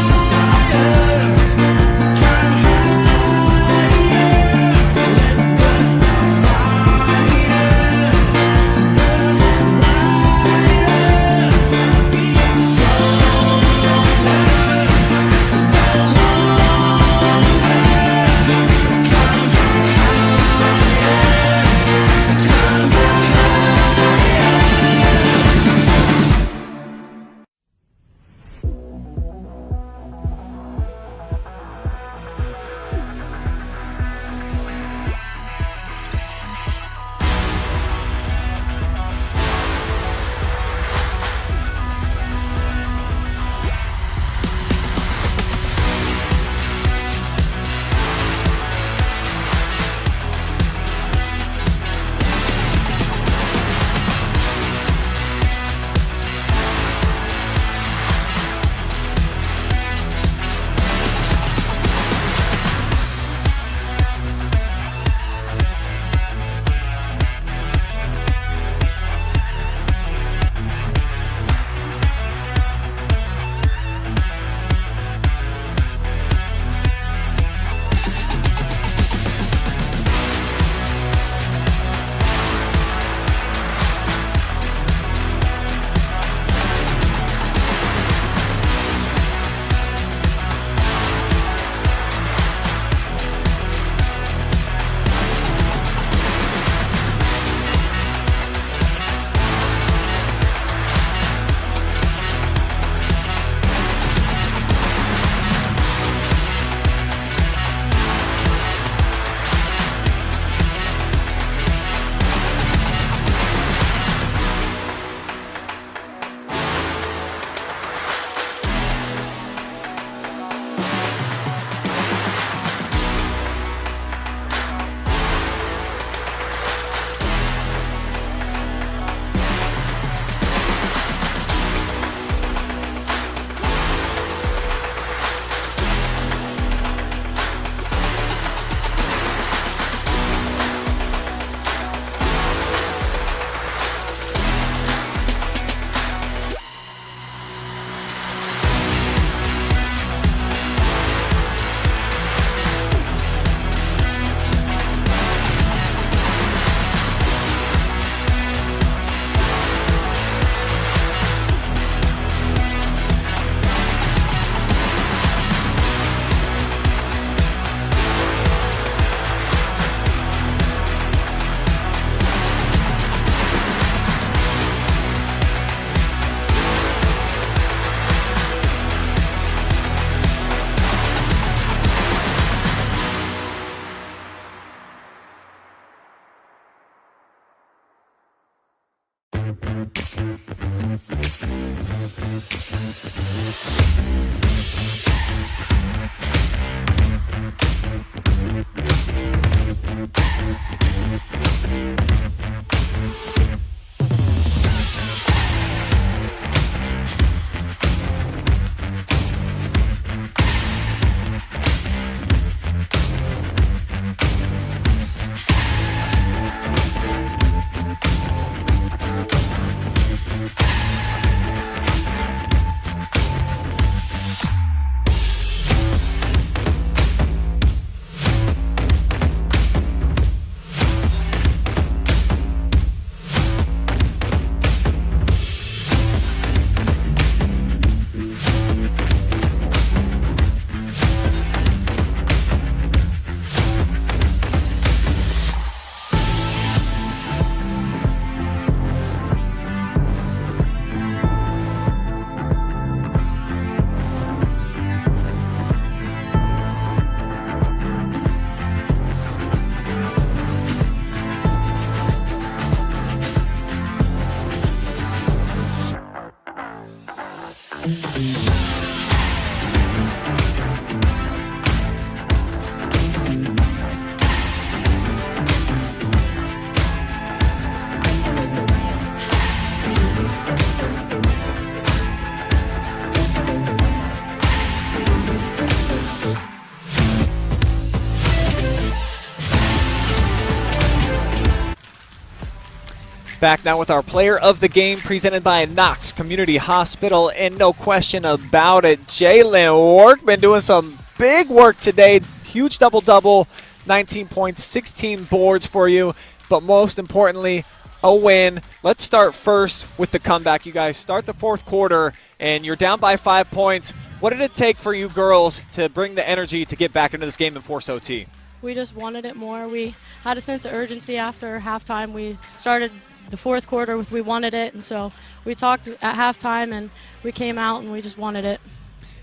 Back now with our player of the game presented by Knox Community Hospital, and no question about it, Jaylin Workman doing some big work today. Huge double-double, 19 points, 16 boards for you, but most importantly, a win. Let's start first with the comeback. You guys start the fourth quarter, and you're down by 5 points. What did it take for you girls to bring the energy to get back into this game and force OT? We just wanted it more. We had a sense of urgency after halftime. We started the fourth quarter with we wanted it, and so we talked at halftime, and we came out, and we just wanted it.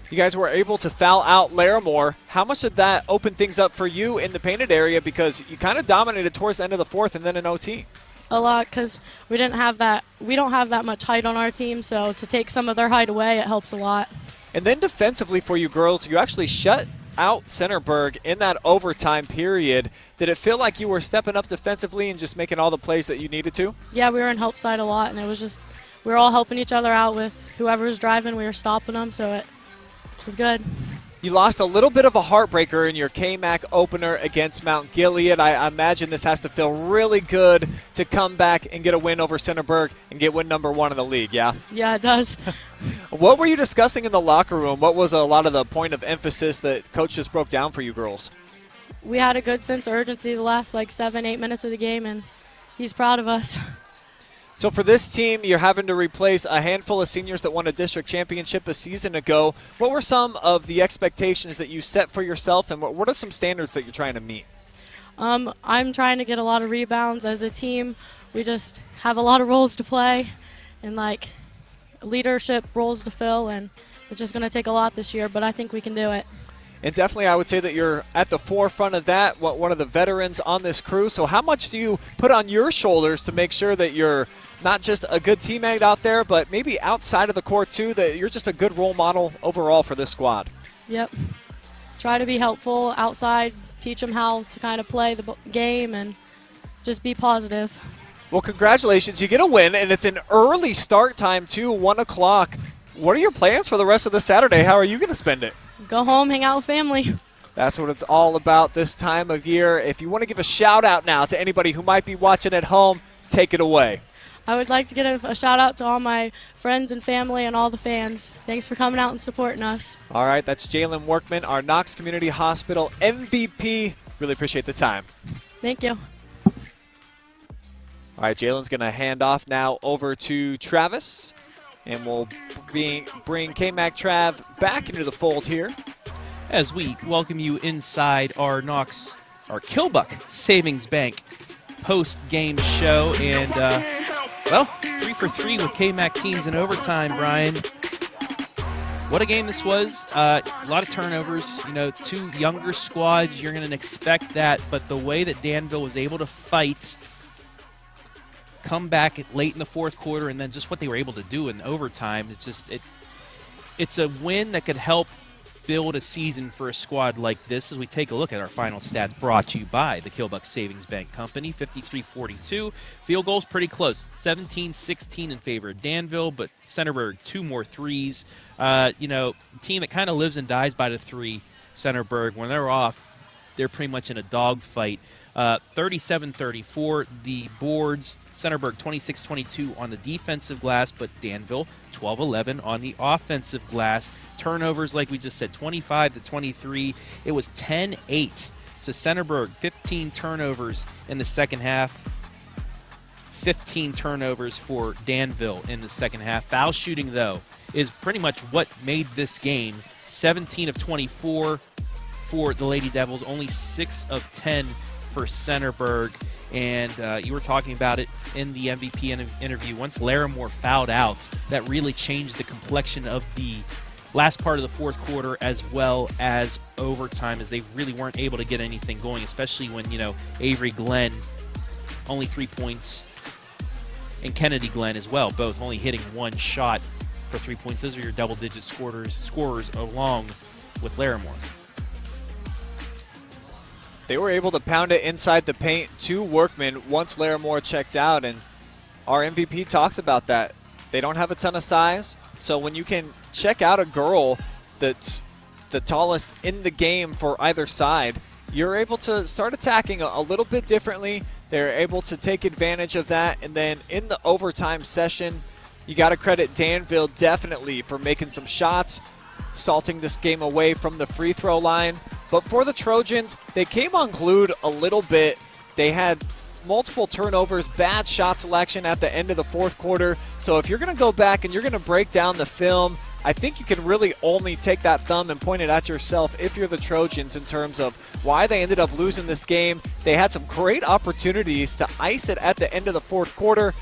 You guys were able to foul out Larimore. How much did that open things up for you in the painted area, because you kind of dominated towards the end of the fourth and then in OT? A lot, because we don't have that much height on our team, so to take some of their height away, it helps a lot. And then defensively for you girls, you actually shut out Centerburg in that overtime period. Did it feel like you were stepping up defensively and just making all the plays that you needed to? Yeah, we were in help side a lot, and it was just we were all helping each other out with whoever was driving. We were stopping them, so it was good. You lost a little bit of a heartbreaker in your KMAC opener against Mount Gilead. I imagine this has to feel really good to come back and get a win over Centerburg and get win number 1 in the league, yeah? Yeah, it does. What were you discussing in the locker room? What was a lot of the point of emphasis that Coach just broke down for you girls? We had a good sense of urgency the last 7-8 minutes of the game, and he's proud of us. So for this team, you're having to replace a handful of seniors that won a district championship a season ago. What were some of the expectations that you set for yourself, and what are some standards that you're trying to meet? I'm trying to get a lot of rebounds. As a team, we just have a lot of roles to play and leadership roles to fill, and it's just going to take a lot this year, but I think we can do it. And definitely I would say that you're at the forefront of that, one of the veterans on this crew. So how much do you put on your shoulders to make sure that you're not just a good teammate out there, but maybe outside of the court too, that you're just a good role model overall for this squad? Yep. Try to be helpful outside, teach them how to kind of play the game, and just be positive. Well, congratulations. You get a win, and it's an early start time too, 1 o'clock. What are your plans for the rest of the Saturday? How are you going to spend it? Go home, hang out with family. That's what it's all about this time of year. If you want to give a shout out now to anybody who might be watching at home, take it away. I would like to give a shout out to all my friends and family and all the fans. Thanks for coming out and supporting us. All right, that's Jaylin Workman, our Knox Community Hospital MVP. Really appreciate the time. Thank you. All right, Jaylin's going to hand off now over to Travis, and we'll bring KMAC Trav back into the fold here as we welcome you inside our Kilbuck Savings Bank post-game show. And, 3 for 3 with KMAC teams in overtime, Brian. What a game this was. A lot of turnovers. Two younger squads, you're going to expect that. But the way that Danville was able to fight, come back late in the fourth quarter, and then just what they were able to do in overtime, it's a win that could help build a season for a squad like this as we take a look at our final stats brought to you by the Kilbuck Savings Bank Company. 53-42. Field goals pretty close. 17-16 in favor of Danville, but Centerburg 2 more threes. Team that kind of lives and dies by the 3, Centerburg. When they're off, they're pretty much in a dogfight. 37-34, the boards. Centerburg 26-22 on the defensive glass, but Danville 12-11 on the offensive glass. Turnovers, like we just said, 25-23. It was 10-8. So Centerburg 15 turnovers in the second half. 15 turnovers for Danville in the second half. Foul shooting, though, is pretty much what made this game. 17 of 24 for the Lady Devils, only 6 of 10 for Centerburg. And you were talking about it in the MVP interview. Once Larimore fouled out, that really changed the complexion of the last part of the fourth quarter as well as overtime, as they really weren't able to get anything going, especially when, Avery Glenn, only 3 points, and Kennedy Glenn as well, both only hitting 1 shot for 3 points. Those are your double-digit scorers along with Larimore. They were able to pound it inside the paint to Workman once Larimore checked out, and our MVP talks about that. They don't have a ton of size, so when you can check out a girl that's the tallest in the game for either side, you're able to start attacking a little bit differently. They're able to take advantage of that. And then in the overtime session, you got to credit Danville definitely for making some shots, salting this game away from the free throw line. But for the Trojans, they came unglued a little bit. They had multiple turnovers, bad shot selection at the end of the fourth quarter. So if you're going to go back and you're going to break down the film, I think you can really only take that thumb and point it at yourself if you're the Trojans in terms of why they ended up losing this game. They had some great opportunities to ice it at the end of the fourth quarter,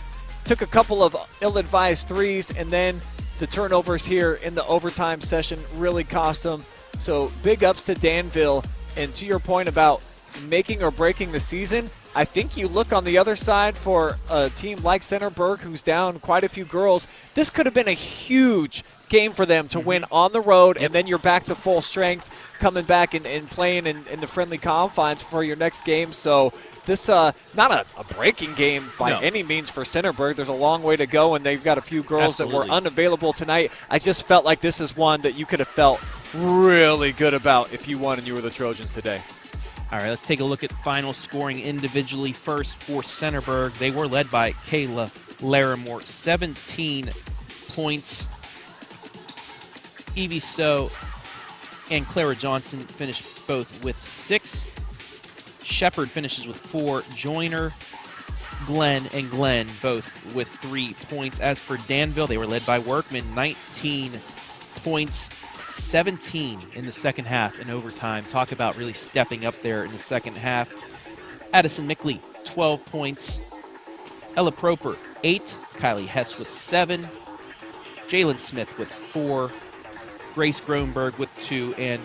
took a couple of ill-advised threes, and then the turnovers here in the overtime session really cost them. So big ups to Danville. And to your point about making or breaking the season, I think you look on the other side for a team like Centerburg, who's down quite a few girls. This could have been a huge game for them to win on the road, and then you're back to full strength, coming back and playing in the friendly confines for your next game. So this not a breaking game by any means for Centerburg. There's a long way to go, and they've got a few girls that were unavailable tonight. I just felt like this is one that you could have felt really good about if you won and you were the Trojans today. All right, let's take a look at final scoring individually. First for Centerburg, they were led by Kayla Larimore, 17 points. Evie Stowe and Clara Johnson finished both with 6. Shepard finishes with 4. Joyner, Glenn, and Glenn both with 3 points. As for Danville, they were led by Workman, 19 points. 17 in the second half in overtime. Talk about really stepping up there in the second half. Addison Mickley, 12 points. Ella Proper, 8. Kylie Hess with 7. Jaylin Smith with 4. Grace Groenberg with 2. And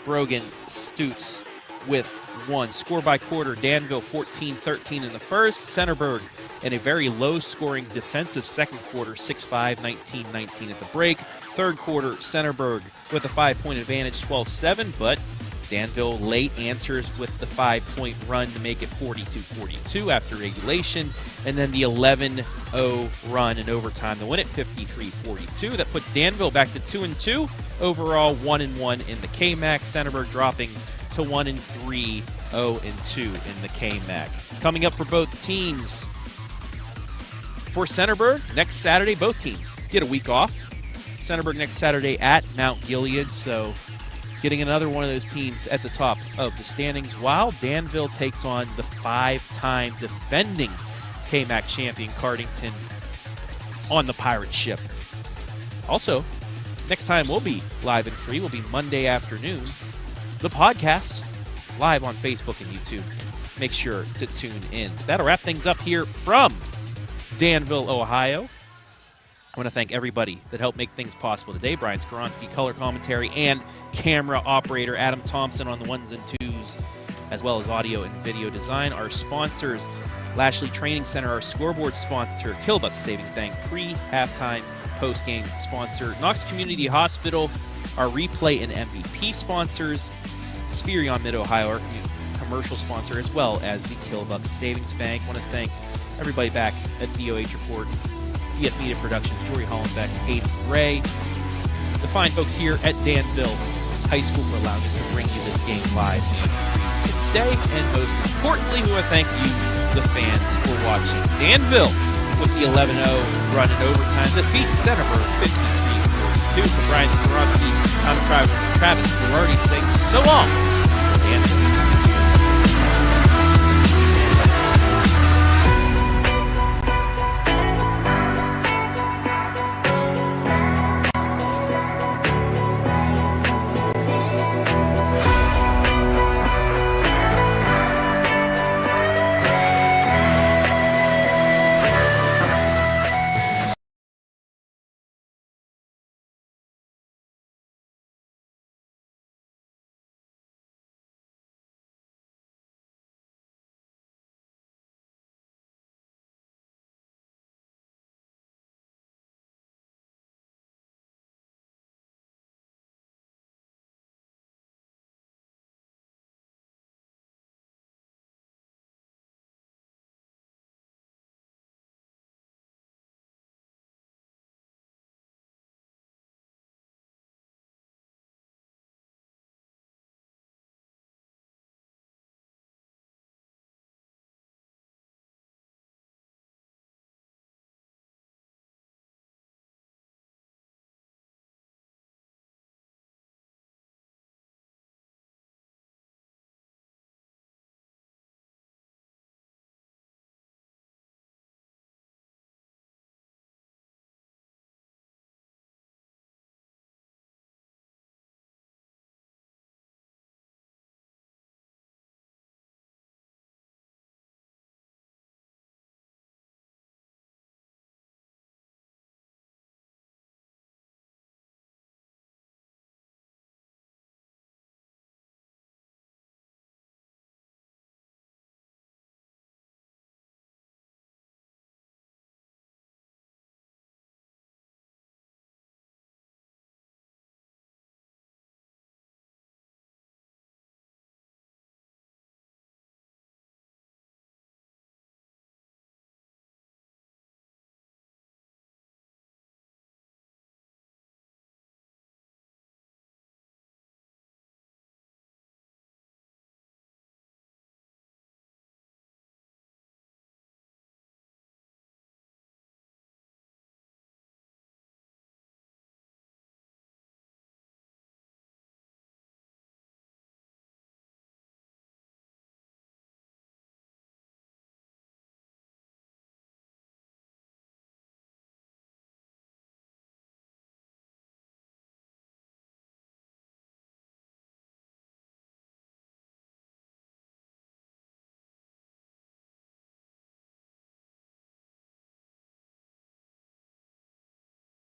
Brogan Stutz with 1. Score by quarter, Danville 14-13 in the first. Centerburg in a very low-scoring defensive second quarter, 6-5, 19-19 at the break. Third quarter, Centerburg with a 5-point advantage, 12-7, but Danville late answers with the 5-point run to make it 42-42 after regulation, and then the 11-0 run in overtime to win it 53-42. That puts Danville back to 2-2, overall 1-1 in the KMAC. Centerburg dropping to 1-3, 0-2 in the KMAC. Coming up for both teams. For Centerburg, next Saturday, both teams get a week off. Centerburg next Saturday at Mount Gilead, so getting another one of those teams at the top of the standings, while Danville takes on the 5-time defending KMAC champion Cardington on the pirate ship. Also, next time we'll be live and free will be Monday afternoon. The podcast live on Facebook and YouTube. Make sure to tune in. But that'll wrap things up here from Danville, Ohio. I want to thank everybody that helped make things possible today. Brian Skowronski, color commentary, and camera operator Adam Thompson on the ones and twos, as well as audio and video design. Our sponsors, Lashley Training Center, our scoreboard sponsor, Killbuck Savings Bank, pre-halftime, post-game sponsor, Knox Community Hospital, our replay and MVP sponsors, Spherion Mid-Ohio, our commercial sponsor, as well as the Killbuck Savings Bank. I want to thank everybody back at DOH Report, DS Media Productions, Jory Hollenbeck, Aiden Gray, the fine folks here at Danville High School for allowing us to bring you this game live today, and most importantly, we want to thank you, the fans, for watching. Danville with the 11-0 run in overtime defeats Centerburg 53-42. For Brian Skowronski, I'm Travis Berardi saying so long, Danville.